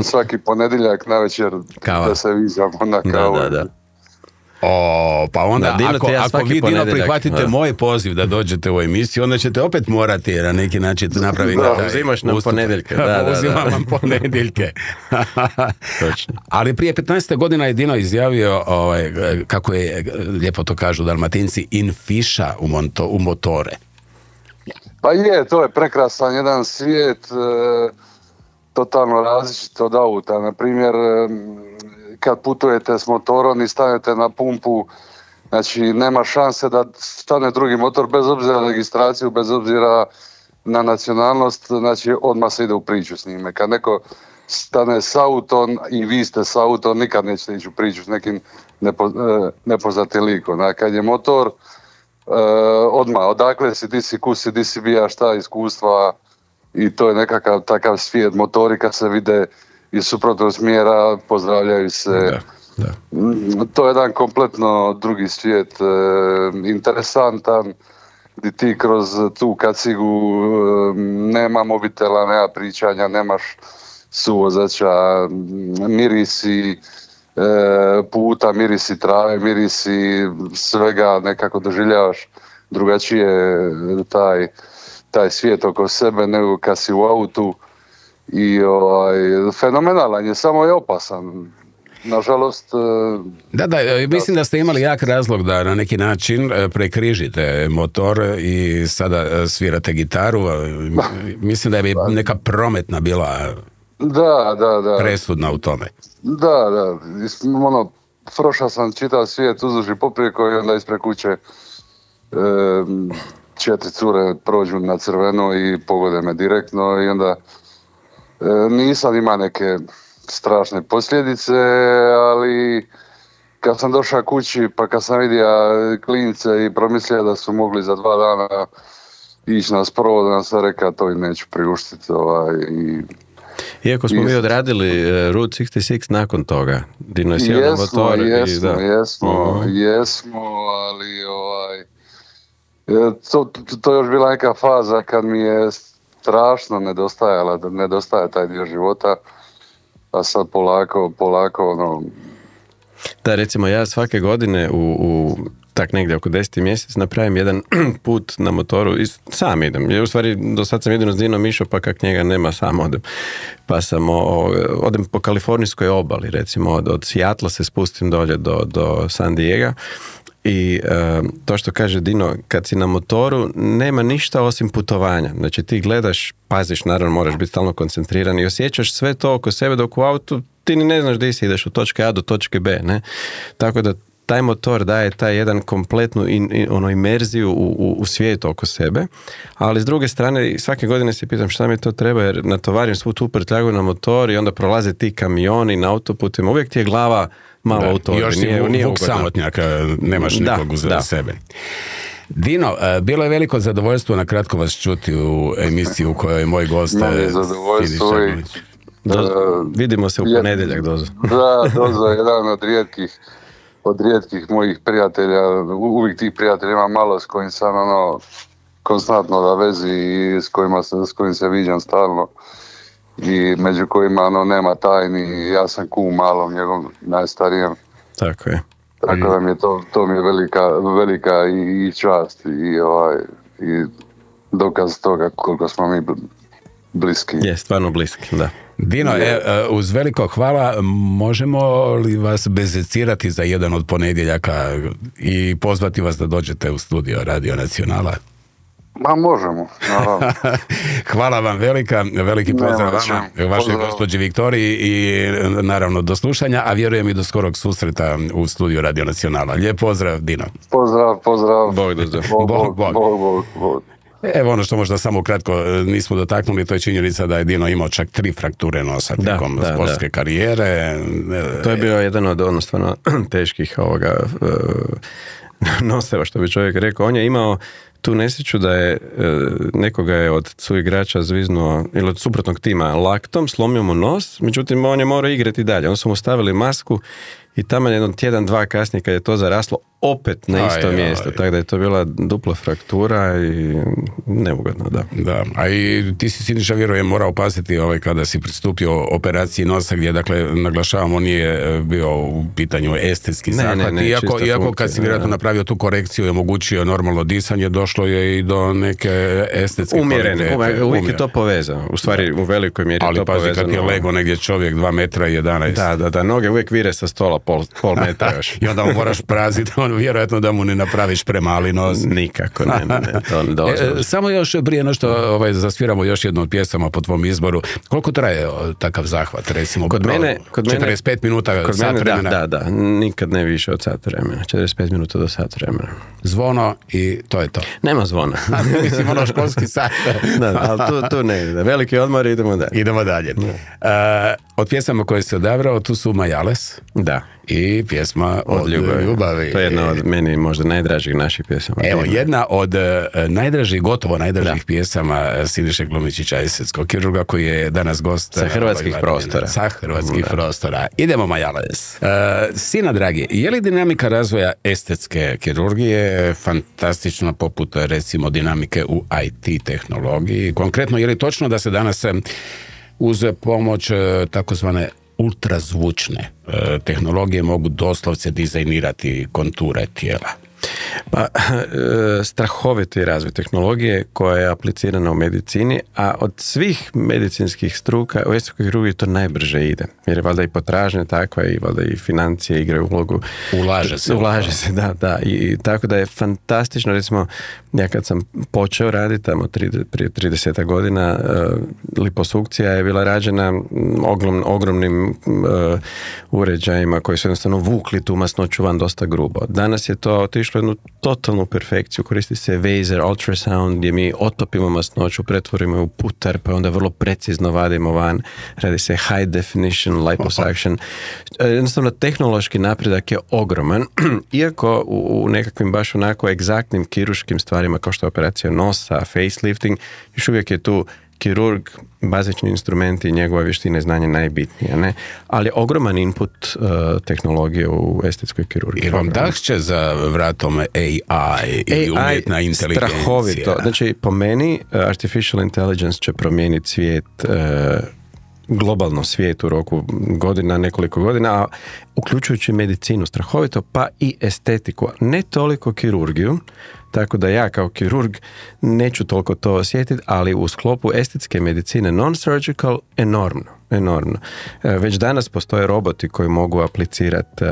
svaki ponedjeljak navečer da se viđamo na kavu. Da. Pa onda, ako vi, Dino, prihvatite moj poziv da dođete u emisiju, onda ćete opet morati na neki način napraviti... Uzimaš nam ponedjeljke. Uzimam vam ponedjeljke. Točno. Ali prije 15 godina je Dino izjavio, kako je, lijepo to kažu Dalmatinci, infiša u motore. Pa je, to je prekrasan jedan svijet, totalno različit od auta. Na primjer, kad putujete s motorom i stanete na pumpu, znači nema šanse da stane drugi motor bez obzira na registraciju, bez obzira na nacionalnost, znači odmah se ide u priču s njime. Kad neko stane s autom i vi ste s autom, nikad nećete ići u priču s nekim nepoznatim likom. A kad je motor, odmah, odakle si, di si, kusi, di si bija, šta iskustva, i to je nekakav takav svijet. Motori kad se vide iz suprotnog smjera, pozdravljaju se. Da. To je jedan kompletno drugi svijet, interesantan, gdje ti kroz tu kacigu nema mobitela, nema pričanja, nemaš suvozača, mirisi puta, mirisi trave, mirisi svega, nekako doživljavaš drugačije taj svijet oko sebe nego kad si u autu, i fenomenalan je, samo je opasan. Nažalost... Da, mislim da ste imali jak razlog da na neki način prekrižite motor i sada svirate gitaru. Mislim da je neka prometna bila presudna u tome. Da. Prošao sam čitav svijet uzduž i poprijeko i onda ispred kuće 4 cure prođu na crveno i pogode me direktno i onda nisam imao neke strašne posljedice, ali kad sam došao kući pa kad sam vidio klince i promislio da su mogli za 2 dana ići na sprovod, onda sam rekao to im neću priuštiti. Iako smo mi odradili Route 66 nakon toga, Dino je sjeo na motor. Jesmo, ali to je još bila neka faza kad mi je strašno nedostaje taj dio života, a sad polako Da, recimo ja svake godine u tak negdje oko 10. mjesec napravim jedan put na motoru i sam idem. Ja u stvari do sad sam jedino s Dinom išao, pa kak njega nema, sam odem. Pa sam odem po kalifornijskoj obali, recimo od Seattle se spustim dolje do San Diega. I to što kaže Dino, kad si na motoru nema ništa osim putovanja. Znači ti gledaš, paziš, naravno moraš biti stalno koncentriran i osjećaš sve to oko sebe, dok u autu ti ni ne znaš gdje si, ideš od točke A do točke B, ne? Tako da taj motor daje taj jedan kompletnu imerziju u svijetu oko sebe, ali s druge strane svake godine se pitam šta mi to treba, jer natovarim svu tu prtljagu na motor i onda prolaze ti kamioni na autoputima, uvijek ti je glava malo u to. Još si vuk samotnjaka, nemaš nikog za sebe. Dino, bilo je veliko zadovoljstvo na kratko vas čuti u emisiji u kojoj je moj gost zadovoljstvo vidimo se u ponedjeljak, Dozo. Da, Dozo je jedan od rijetkih mojih prijatelja, uvijek tih prijatelja ima malo s kojim sam konstantno na vezi i s kojim se viđam stalno i među kojima nema tajni. Ja sam kum malom, njegovom najstarijem. Tako je. Tako da mi je to mi je velika i čast i dokaz toga koliko smo mi bliski. Je, stvarno bliski, da. Dino, uz veliko hvala, možemo li vas bezecirati za jedan od ponedjeljaka i pozvati vas da dođete u studio Radio Nacionala? Ma možemo, naravno. Hvala vam veliki pozdrav vama, vašoj gospođi Viktoriji i naravno do slušanja, a vjerujem i do skorog susreta u studiju Radio Nacionala. Lijep pozdrav, Dino. Pozdrav. Bog. Evo ono što možda samo kratko nismo dotaknuli, to je činjenica da je Dino imao čak 3 frakture nosa tijekom sportske karijere. To je bio jedan od stvarno teških noseva, što bi čovjek rekao. On je imao tu nesreću da je nekoga je od suigrača zviznuo, ili od suprotnog tima laktom, slomio mu nos, međutim on je morao igrati dalje. On su mu stavili masku i tamo jedno tjedan, 2 kasnije kad je to zaraslo opet na isto mjesto, tako da je to bila dupla fraktura i neugodno, da. A i ti si, Siniša, vjerujem morao paziti kada si pristupio operaciji nosa, gdje, dakle, naglašavamo, nije bio u pitanju estetski zahvat, iako kad si vjerojatno napravio tu korekciju i omogućio normalno disanje, došlo je i do neke estetske umjerene, uvijek je to povezano, u stvari u velikoj mjeri je to povezano. Ali pazi, kad je lego negdje čovjek 2,11 m. Da, noge uvijek vire sa stola pol metra još. I onda moraš praziti, vjerojatno da mu ne napraviš premali nos. Nikako, ne, to samo još prije no što zasviramo još jednu od pjesama po tvom izboru. Koliko traje takav zahvat, recimo? Kod mene 45 minuta, sat vremena? Da, nikad ne više od sat vremena. 45 minuta do sat vremena. Zvono i to je to. Nema zvona. Mislim, ono školski sat. Da, ali tu ne ide. Veliki odmor, idemo dalje. Od pjesama koje se odabrao, tu su Majales. Da. I pjesma od ljubavi. To je jedna od meni možda najdražih naših pjesama. Evo, jedna od gotovo najdražih pjesama Siniše Glumičića, estetskog kirurga, koji je danas gost sa hrvatskih prostora. Sa hrvatskih prostora. Idemo, Majales. Sina dragi, je li dinamika razvoja estetske kirurgije fantastična poput, recimo, dinamike u IT tehnologiji? Konkretno, je li točno da se danas uz pomoć takozvane ultrazvučne tehnologije mogu doslovce dizajnirati konture tijela? Pa, strahoviti razvoj tehnologije koja je aplicirana u medicini, a od svih medicinskih struka u estetskoj kirurgiji to najbrže ide. Jer je valjda i potražnja takva i valjda i financije igraju ulogu. Ulaže se, da. I tako da je fantastično, recimo, ja kad sam počeo raditi tamo prije 30 godina, liposukcija je bila rađena ogromnim uređajima koji su jednostavno vukli tu masnoću van dosta grubo. Danas je to otišlo jednu totalnu perfekciju, koristi se laser, ultrasound, gdje mi otopimo masnoću, pretvorimo u putar, pa onda vrlo precizno vadimo van, radi se high definition liposuction. Jednostavno, tehnološki napredak je ogroman, iako u nekakvim baš onako egzaktnim kirurškim stvarima, kao što je operacija nosa, facelifting, još uvijek je tu kirurg, bazični instrumenti i njegova vještina i znanje najbitnije, ne? Ali ogroman input tehnologije u estetskoj kirurgiji. I vam dahće za vratom AI i umjetna inteligencija? Strahovito. Znači, po meni, artificial intelligence će promijeniti svijet, globalno svijet u roku godina, nekoliko godina, a uključujući medicinu strahovito, pa i estetiku. Ne toliko kirurgiju, tako da ja kao kirurg neću toliko to osjetiti, ali u sklopu estetske medicine non-surgical enormno. Već danas postoje roboti koji mogu aplicirati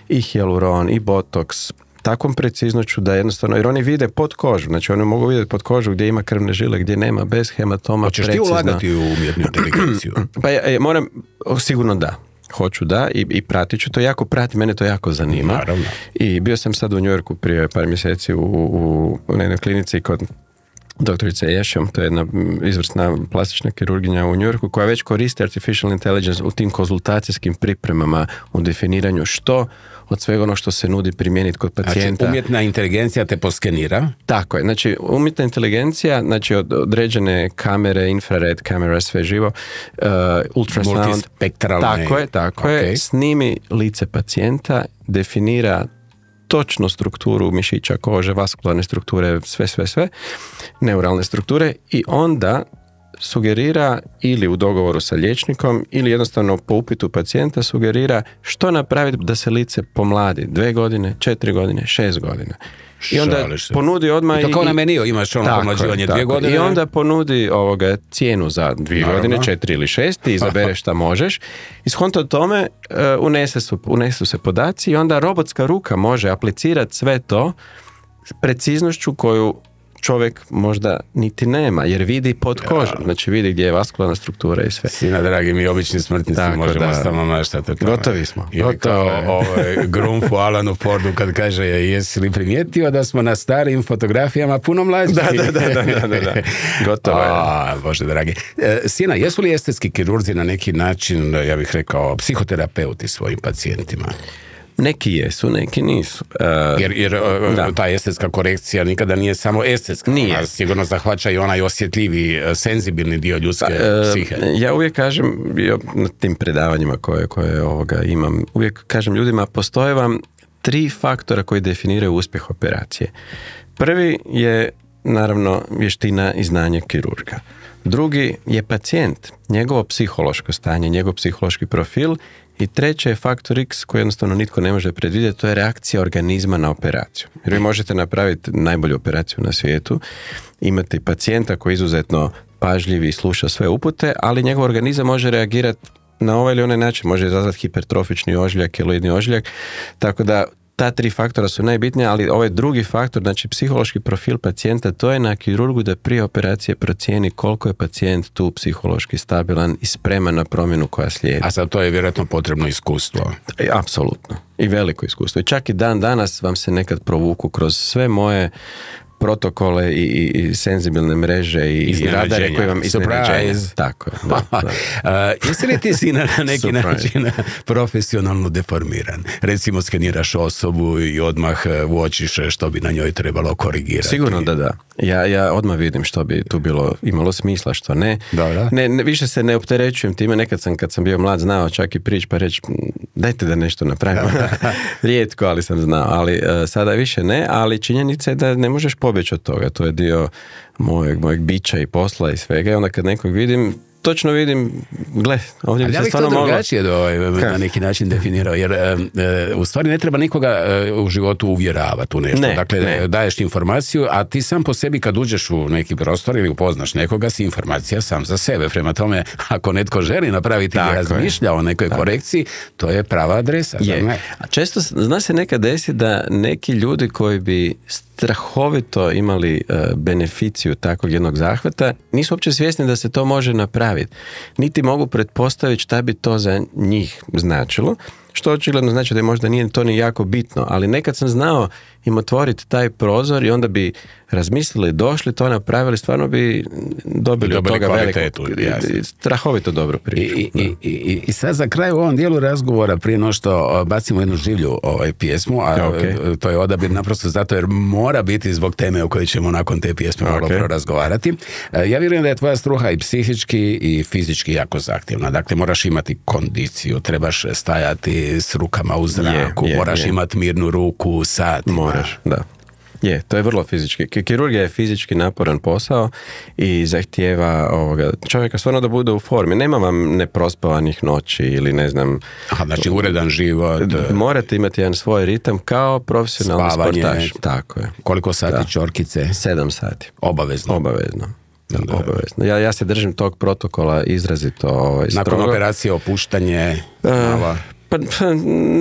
i hyaluron i botoks takvom preciznoću da jednostavno, jer oni vide pod kožu, znači oni mogu vidjeti pod kožu gdje ima krvne žile, gdje nema, bez hematoma. Hoćeš ti ulagati u umjetnu inteligenciju? Pa ja moram, sigurno da. Hoću da i pratit ću to, jako pratim, mene to jako zanima. Naravno. I bio sam sad u New Yorku prije par mjeseci u jednoj klinici kod doktorice Ešem, to je jedna izvrsna plastična kirurginja u New Yorku koja već koristi artificial intelligence u tim konzultacijskim pripremama, u definiranju što od svega ono što se nudi primijeniti kod pacijenta. Znači, umjetna inteligencija te poskenira? Tako je. Znači, umjetna inteligencija, znači od određene kamere, infrared kamera, sve živo, ultrasound, multispektralne. Tako je, snimi lice pacijenta, definira točno strukturu mišića, kože, vaskularne strukture, sve, neuralne strukture i onda sugerira ili u dogovoru sa liječnikom ili jednostavno po upitu pacijenta sugerira što napraviti da se lice pomladi 2 godine, 4 godine, 6 godina. I onda ponudi odmah... I to kao na meniju imaš ono pomlađivanje 2 godine. I onda ponudi cijenu za 2 godine, 4 ili 6, ti izabereš šta možeš. I shodno tome unesu se podaci i onda robotska ruka može aplicirati sve to s preciznošću koju čovjek možda niti nema, jer vidi pod kožom, znači vidi gdje je vaskularna struktura i sve. Sina, dragi, mi obični smrtnici možemo samo maštati. Gotovi smo. Ili kao Grumfu Alanu Fordu kad kaže, jesi li primijetio da smo na starim fotografijama puno mlađi? Da. Gotovo je. Bože dragi. Sina, jesu li estetski kirurzi na neki način, ja bih rekao, psihoterapeuti svojim pacijentima? Neki jesu, neki nisu. Jer ta estetska korekcija nikada nije samo estetska. Nije. Ona sigurno zahvaća i onaj osjetljivi, senzibilni dio ljudske psihe. Ja uvijek kažem, na tim predavanjima koje imam, uvijek kažem ljudima, postoje vam 3 faktora koji definiraju uspjeh operacije. Prvi je, naravno, vještina i znanje kirurga. Drugi je pacijent, njegovo psihološko stanje, njegov psihološki profil. I treće je faktor X koji jednostavno nitko ne može predvidjeti, to je reakcija organizma na operaciju. Jer vi možete napraviti najbolju operaciju na svijetu, imate pacijenta koji je izuzetno pažljiv i sluša sve upute, ali njegov organizam može reagirati na ovaj ili onaj način, može izazvati hipertrofični ožiljak, keloidni ožiljak, tako da ta 3 faktora su najbitnija, ali ovaj drugi faktor, znači psihološki profil pacijenta, to je na kirurgu da prije operacije procijeni koliko je pacijent tu psihološki stabilan i spreman na promjenu koja slijedi. A za to je vjerojatno potrebno iskustvo. Apsolutno. I veliko iskustvo. I čak i dan danas vam se nekad provuku kroz sve moje protokole i senzibilne mreže i radare koji vam iznenađenja. Tako je. Jesi li ti si na neki način profesionalno deformiran? Recimo skeniraš osobu i odmah uočiš što bi na njoj trebalo korigirati. Sigurno da. Ja odmah vidim što bi tu imalo smisla, što ne. Ne. Više se ne opterećujem time. Nekad kad sam bio mlad, znao čak i prići pa reći dajte da nešto napravimo. Rijetko, ali sam znao. Ali sada više ne, ali činjenica je da ne možeš pobjeći od toga. To je dio mojeg bića i posla i svega. I onda kad nekog vidim, točno vidim, gle, ovdje bi se stvarno moglo... Ja bih to drugačije na neki način definirao, jer u stvari ne treba nikoga u životu uvjeravati u nešto. Daješ informaciju, a ti sam po sebi kad uđeš u neki prostor ili upoznaš nekoga, si informacija sam za sebe. Prema tome, ako netko želi napraviti i razmišlja o nekoj korekciji, to je prava adresa. A često zna se nekad desiti da neki ljudi koji bi strahovito imali beneficiju takvog jednog zahvata, nisu uopće svjesni da se to može napraviti. Niti mogu pretpostaviti šta bi to za njih značilo, što očigledno znači da je možda nije to ni jako bitno, ali nekad sam znao im otvoriti taj prozor i onda bi razmislili, došli, to napravili, stvarno bi dobili od toga veliku, strahovito dobro priču. I sad za kraj u ovom dijelu razgovora, prije no što bacimo jednu življu pjesmu, a to je odabir naprosto zato jer mora biti zbog teme o kojoj ćemo nakon te pjesme malo prorazgovarati. Ja vjerujem da je tvoja struha i psihički i fizički jako zahtjevna. Dakle, moraš imati kondiciju, trebaš stajati s rukama u zraku, moraš imati mirnu ruku, satima. Moraš, da. To je vrlo fizički. Kirurgija je fizički naporan posao i zahtijeva čovjeka stvarno da bude u formi. Nema vam neprospavanih noći ili ne znam... Znači uredan život. Morate imati jedan svoj ritam kao profesionalni sportaš. Tako je. Koliko sati čorkice? 7 sati. Obavezno. Obavezno. Ja se držim tog protokola izrazito nakon operacije opuštanje pa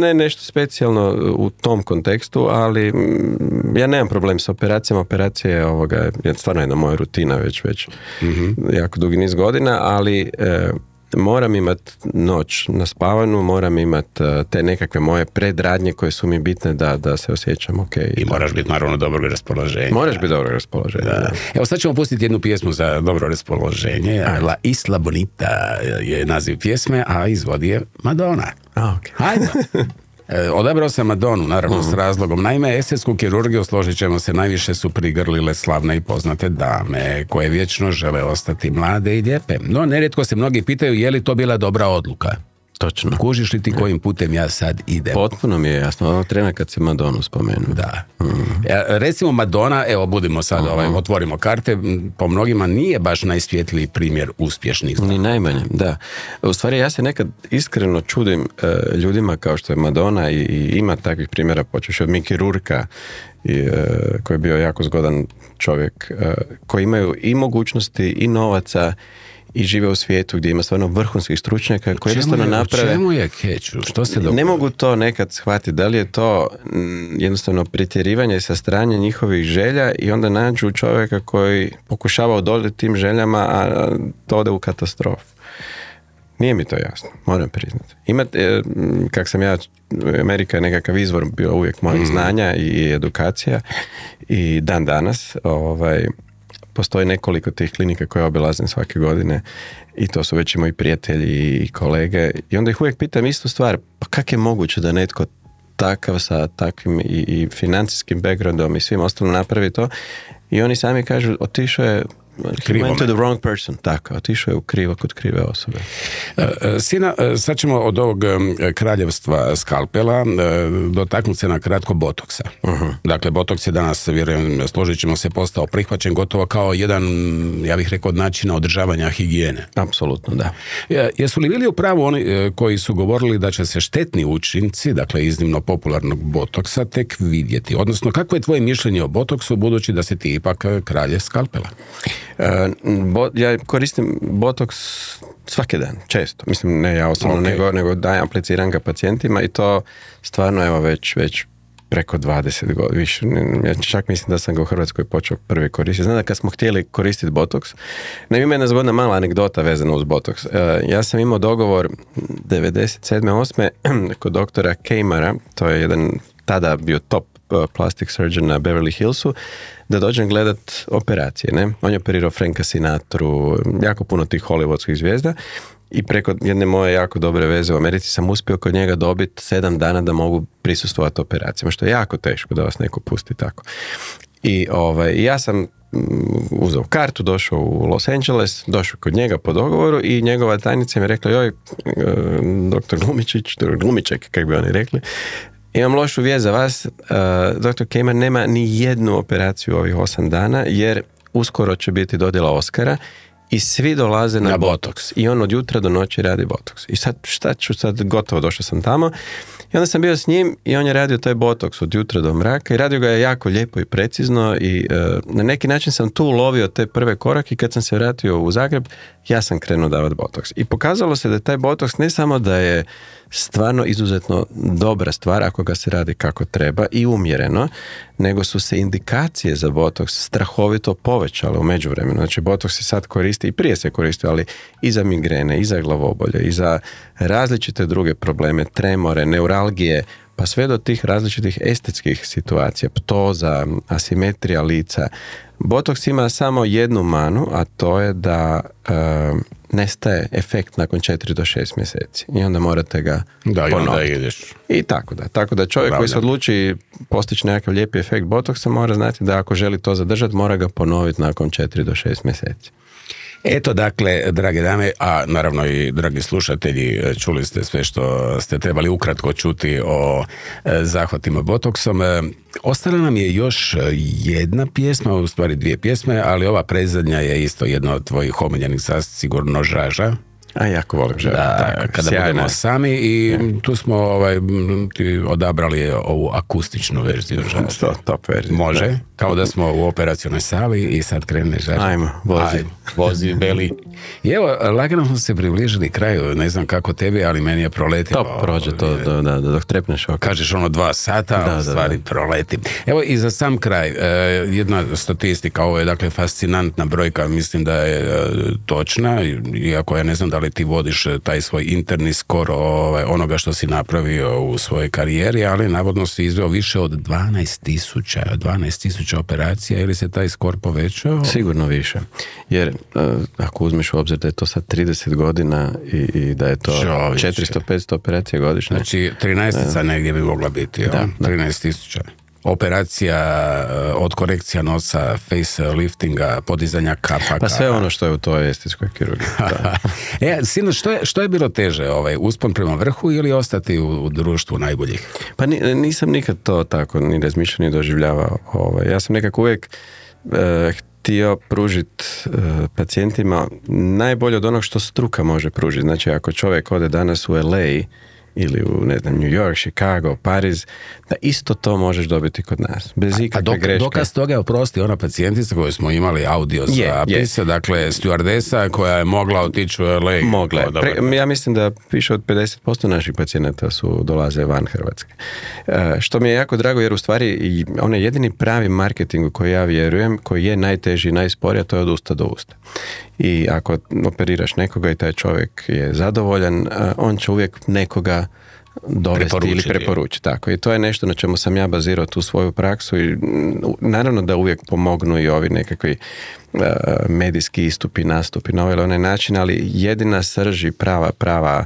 ne nešto specijalno u tom kontekstu, ali ja nemam problem sa operacijama. Operacija je stvarno jedna moja rutina već jako dugi niz godina, ali moram imat noć na spavanu, moram imat te nekakve moje predradnje koje su mi bitne da se osjećam ok. I moraš biti naravno dobrog raspoloženja. Moraš biti dobrog raspoloženja. Da. Evo sad ćemo pustiti jednu pjesmu za dobro raspoloženje. La Isla Bonita je naziv pjesme, a izvodi je Madonna. Hajde. Odabrao sam Madonu, naravno s razlogom. Naime, estetsku kirurgiju, složit ćemo se, najviše su prigrlile slavne i poznate dame, koje vječno žele ostati mlade i lijepe. No, nerijetko se mnogi pitaju je li to bila dobra odluka. Točno. Kužiš li ti kojim putem ja sad idem? Potpuno mi je jasno, ono trena kad se Madonu spomenu. Da. Recimo Madonna, evo budimo sad, otvorimo karte, po mnogima nije baš najsvjetliji primjer uspješnih. Ni najmanje, da. U stvari ja se nekad iskreno čudim ljudima kao što je Madonna i ima takvih primjera, počeš od Mickey Rourkea, koji je bio jako zgodan čovjek, koji imaju i mogućnosti i novaca i žive u svijetu gdje ima stvarno vrhunskih stručnjaka koji jednostavno naprave... U čemu je keč? Što se dogodilo? Ne mogu to nekad shvatiti. Da li je to jednostavno pretjerivanje sa strane njihovih želja i onda nađu čovjeka koji pokušava odoljeti tim željama, a to ode u katastrofu. Nije mi to jasno, moram priznati. Kak sam ja, Amerika je nekakav izvor bio uvijek mojih znanja i edukacija i dan danas postoji nekoliko tih klinika koje obilazim svake godine i to su već i moji prijatelji i kolege i onda ih uvijek pitam istu stvar, pa kako je moguće da netko takav sa takvim i financijskim backgroundom i svim ostalim napravi to i oni sami kažu otišao je went to the wrong person, tako, otišao je u krivo kod krive osobe. Sina, sad ćemo od ovog kraljevstva skalpela dotaknuti se na kratko botoksa. Dakle, botoks je danas, vjerujem, složit ćemo se, postao prihvaćen gotovo kao jedan, ja bih rekao, od načina održavanja higijene. Apsolutno, da. Jesu li bili u pravu oni koji su govorili da će se štetni učinci, dakle iznimno popularnog botoksa, tek vidjeti? Odnosno, kako je tvoje mišljenje o botoksu, budući da si ti ipak kralje skalpela? Ja koristim botoks svaki dan, često. Mislim, ne ja osobno, nego dajem, apliciram ga pacijentima i to stvarno evo već preko 20 godina, više. Ja čak mislim da sam ga u Hrvatskoj počeo prvi koristiti. Znam da kad smo htjeli koristiti botoks, ima jedna zgodna mala anegdota vezana uz botoks. Ja sam imao dogovor 97. 8. kod doktora Kejmara, to je jedan tada bio top plastic surgeon na Beverly Hillsu, da dođem gledat operacije, ne? On je operirao Franka Sinatru, jako puno tih hollywoodskih zvijezda i preko jedne moje jako dobre veze u Americi sam uspio kod njega dobiti 7 dana da mogu prisustvovati operacijama, što je jako teško da vas neko pusti tako. I ja sam uzeo kartu, došao u Los Angeles, došao kod njega po dogovoru i njegova tajnica mi je rekla, joj, doktor Glumiček, kako bi oni rekli, imam lošu vijest za vas, doktor Kamen nema ni jednu operaciju ovih 8 dana, jer uskoro će biti dodjela Oscara i svi dolaze na botoks. I on od jutra do noći radi botoks. I sad, šta ću sad, gotovo došao sam tamo. I onda sam bio s njim i on je radio taj botoks od jutra do mraka i radio ga je jako lijepo i precizno i na neki način sam tu ulovio te prve korake i kad sam se vratio u Zagreb, ja sam krenuo davati botoks. I pokazalo se da je taj botoks ne samo da je stvarno izuzetno dobra stvar ako ga se radi kako treba i umjereno, nego su se indikacije za botoks strahovito povećale u međuvremenu. Znači, botoks se sad koristi i prije se koristio, ali i za migrene, i za glavobolje, i za različite druge probleme, tremore, neuralgije, pa sve do tih različitih estetskih situacija, ptoza, asimetrija lica. Botoks ima samo jednu manu, a to je da nestaje efekt nakon 4 do 6 mjeseci. I onda morate ga ponoviti. Onda ideš. I tako da čovjek koji se odluči postići nekakav lijepi efekt botoksa mora znati da ako želi to zadržati, mora ga ponoviti nakon 4 do 6 mjeseci. Eto, dakle, drage dame, a naravno i dragi slušatelji, čuli ste sve što ste trebali ukratko čuti o zahvatima botoksom. Ostala nam je još jedna pjesma, u stvari 2 pjesme, ali ova predzadnja je isto jedna od tvojih omiljenih, sigurno Žaža. A jako volim Žaža. Da, kada budemo sami i tu smo ti odabrali ovu akustičnu verziju Žaža. Top verziju. Može, kao da smo u operacionoj sali i sad krene Žaža. Ajmo, vozi, Beli. I evo, lagano smo se približili kraju, ne znam kako tebi, ali meni je proletilo. Top, prođe to, dok trepneš oko. Kažeš 2 sata, a u stvari proleti. Evo i za sam kraj, jedna statistika, ovo je dakle fascinantna brojka, mislim da je točna, iako ja ne znam da li ti vodiš taj svoj interni skor onoga što si napravio u svojoj karijeri, ali navodno si izveo više od 12,000 operacija, ili se taj skor povećao? Sigurno više, jer ako uzmeš u obzir da je to sad 30 godina i da je to 400-500 operacija godišnje. Znači 13 negdje bi mogla biti, 13,000. Operacija od korekcija nosa, face liftinga, podizanja kapaka. Pa sve ono što je u toj estetskoj kirurgiji. Sino, što je bilo teže? Uspon prema vrhu ili ostati u društvu najboljih? Pa nisam nikad to tako ni razmišljao ni doživljavao. Ja sam nekako uvijek htio pružiti pacijentima najbolje od onog što struka može pružiti. Znači, ako čovjek ode danas u LA ili u, ne znam, New York, Chicago, Pariz, da isto to možeš dobiti kod nas. Bez ikakve greške. Dokaz toga je, oprosti, ona pacijentica koju smo imali audio zapise, dakle, stewardesa koja je mogla otići u LA. Mogla. Ja mislim da više od 50% naših pacijenata dolaze van Hrvatske. Što mi je jako drago, jer u stvari onaj jedini pravi marketing u koji ja vjerujem, koji je najteži i najsporiji, to je od usta do usta. I ako operiraš nekoga i taj čovjek je zadovoljan, on će uvijek nekoga dovesti ili preporučiti. Tako. I to je nešto na čemu sam ja bazirao tu svoju praksu i naravno da uvijek pomognu i ovi nekakvi medijski istupi, nastupi na ovaj ili onaj način, ali jedina srž i prava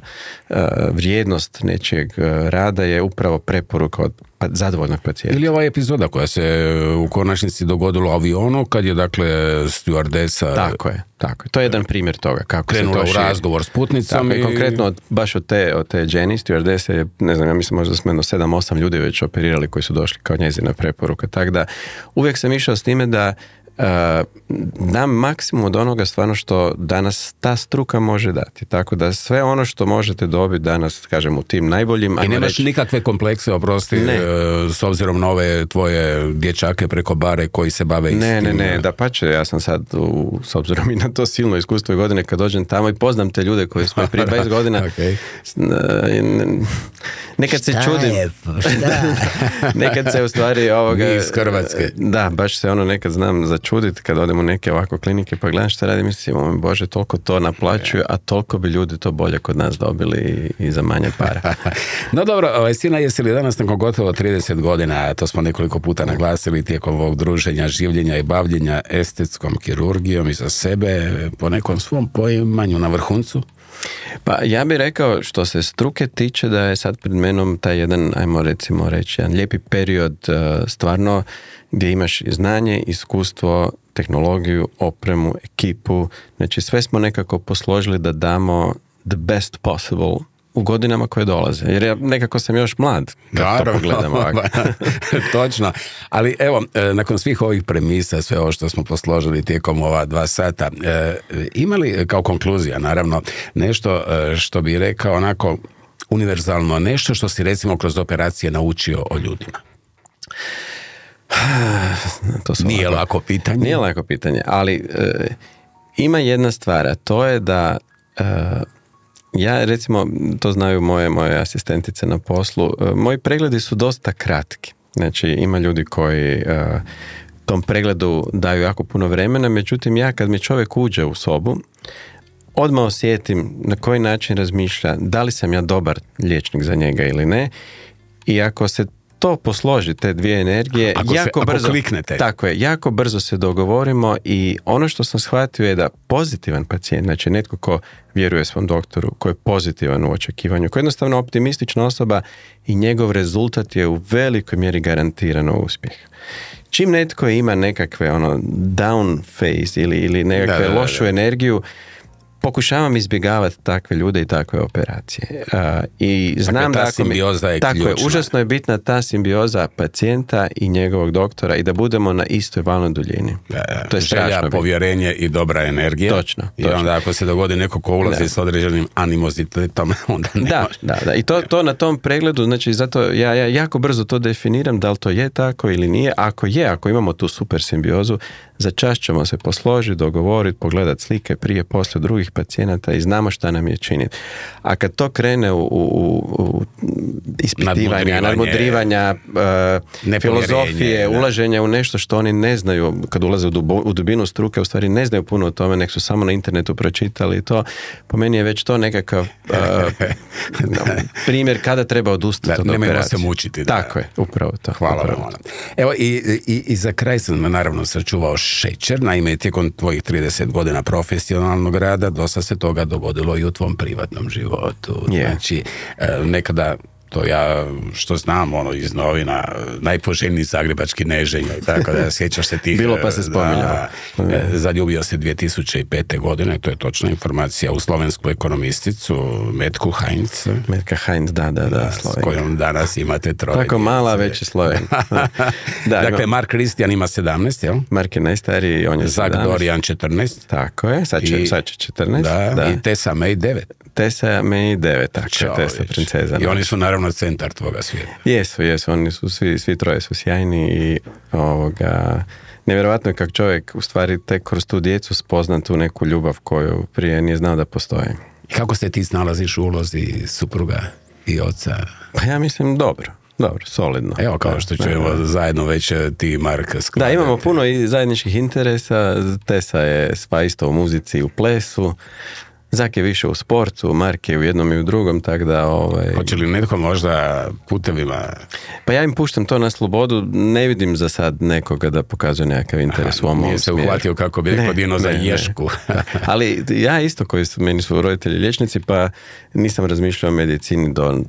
vrijednost nečijeg rada je upravo preporuka od zadovoljnog pacijenta. Ili ova epizoda koja se u konačnici dogodila u avionu, kad je dakle stewardesa... Tako je. To je jedan primjer toga. Kako krenula se to u razgovor s putnicom. I konkretno baš od te Jenny, stewardese, je, ne znam, ja mislim možda smo 7-8 ljudi već operirali koji su došli kao njezina preporuka. Tako da uvijek sam išao s time da dam maksimum od onoga stvarno što danas ta struka može dati. Tako da sve ono što možete dobiti danas, kažem, u tim najboljim... I nemaš nikakve komplekse, oprosti, s obzirom na ove tvoje dječake preko bare koji se bave istim. Ne, da pače, ja sam sad, s obzirom i na to silno iskustvo i godine kad dođem tamo i poznam te ljude koji smo prije 20 godina... Nekad se čudim. Nekad se u stvari Mi iz Hrvatske. Da, baš se nekad znam začudim čuditi kad odem u neke ovako klinike pa gledam šta radi, mislim, o Bože, toliko to naplaćuju, a toliko bi ljudi to bolje kod nas dobili i za manje para. No dobro, Sina, jesi li danas nakon gotovo 30 godina, to smo nekoliko puta naglasili tijekom ovog druženja, življenja i bavljenja estetskom kirurgijom i za sebe po nekom svom poimanju na vrhuncu? Pa ja bih rekao što se struke tiče da je sad pred menom taj jedan, ajmo recimo reći, jedan lijepi period stvarno gdje imaš znanje, iskustvo, tehnologiju, opremu, ekipu, znači sve smo nekako posložili da damo the best possible u godinama koje dolaze. Jer ja nekako sam još mlad kad to pogledam ovako. Točno. Ali evo, nakon svih ovih premisa, sve ovo što smo posložili tijekom ova 2 sata, ima li kao konkluzija, naravno, nešto što bi rekao onako univerzalno, nešto što si recimo kroz operacije naučio o ljudima? Nije lako pitanje. Nije lako pitanje, ali ima jedna stvar, a to je da ja, recimo, to znaju moje asistentice na poslu, moji pregledi su dosta kratki. Znači, ima ljudi koji tom pregledu daju jako puno vremena, međutim, ja kad mi čovjek uđe u sobu, odmah osjetim na koji način razmišlja, da li sam ja dobar liječnik za njega ili ne, i ako se to posloži, te dvije energije, jako brzo kliknete. Tako je, jako brzo se dogovorimo i ono što sam shvatio je da pozitivan pacijent, znači netko ko vjeruje svom doktoru, ko je pozitivan u očekivanju, ko je jednostavno optimistična osoba i njegov rezultat je u velikoj mjeri garantirano uspjeh. Čim netko ima nekakve down phase ili nekakve lošu energiju, pokušavam izbjegavati takve ljude i takve operacije. I znam ta simbioza je tako ključna. Je, užasno je bitna ta simbioza pacijenta i njegovog doktora i da budemo na istoj valnoj duljini. To je želja, povjerenje i dobra energija. Točno. I onda ako se dogodi neko ko ulazi s određenim animozitetom, onda ne može. Da. I to na tom pregledu, znači zato ja jako brzo to definiram, da li to je tako ili nije. Ako imamo tu super simbiozu, za čas ćemo se posložiti, dogovoriti, pogledati slike prije, poslije drugih pacijenata i znamo šta nam je činiti. A kad to krene u ispitivanja, nadmudrivanja, filozofije, ulaženja u nešto što oni ne znaju, kad ulaze u dubinu struke, u stvari ne znaju puno o tome, nek su samo na internetu pročitali to, po meni je već to nekakav primjer kada treba odustati od operacije. Nemojmo se mučiti. Tako je, upravo to. Hvala vam. Evo i za kraj sam naravno sačuvao šećer. Naime, tijekom tvojih 30 godina profesionalnog rada dosta se toga dogodilo i u tvom privatnom životu. Znači, nekada, to ja što znam iz novina, najpoželjniji zagrebački Neženja, tako da sjećaš se tih... Bilo pa se spominjao. Zaljubio se 2005. godine, to je točna informacija, u slovensku ekonomisticu Metku Heinz. Metka Heinz, da, s kojom danas imate 3 Tako mala, već je Sloven. Dakle, Mark Kristijan ima 17, jel? Mark je najstariji, on je 17. Zak Dorian 14. Tako je, sad će 14. Da. I Tessa May 9. Tessa May 9, tako je, Tessa princeza. I oni su naravno centar tvoga svijeta. Jesu, oni su svi troje su sjajni i nevjerojatno je kako čovjek u stvari tek kroz tu djecu spozna tu neku ljubav koju prije nije znao da postoji. I kako se ti snalaziš u ulozi supruga i oca? Pa ja mislim dobro, solidno. Evo kao što ćemo zajedno već ti i Mark skladati. Da, imamo puno i zajedničkih interesa. Tessa je sva isto u muzici i u plesu. Zak je više u sportu, Mark je u jednom i u drugom, tako da... Hoće li netko možda putevima... Pa ja im puštam to na slobodu, ne vidim za sad nekoga da pokazuje nekakav interes u ovom smjeru. Nije se uhvatio kako bi rekao Dino za ješku. Ali ja isto, meni su roditelji liječnici, pa nisam razmišljao o medicini do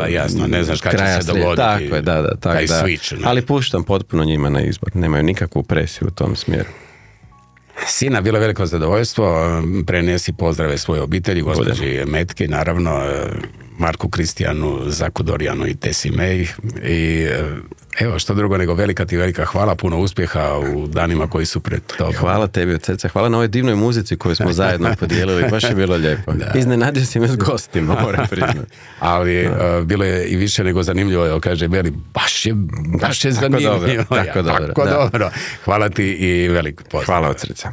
jasno, ne znaš kada će se dogoditi. Tako je, taj switch. Ali puštam potpuno njima na izbor, nemaju nikakvu presiju u tom smjeru. Sina, bilo je veliko zadovoljstvo, prenesi pozdrave svoje obitelji, gospođi Metke, naravno, Marku Kristijanu, Zaku Dorijanu i Tessi May. I evo, što drugo nego velika ti velika hvala, puno uspjeha u danima koji su pred tobom. Hvala tebi od srca, hvala na ovoj divnoj muzici koju smo zajedno podijelili, baš je bilo lijepo. Iznenadio si me s gostima, moram priznati. Ali bilo je i više nego zanimljivo, evo kaže Beli, baš je zanimljivo. Tako dobro. Dobro. Hvala ti i velik pozdrav. Hvala od srca.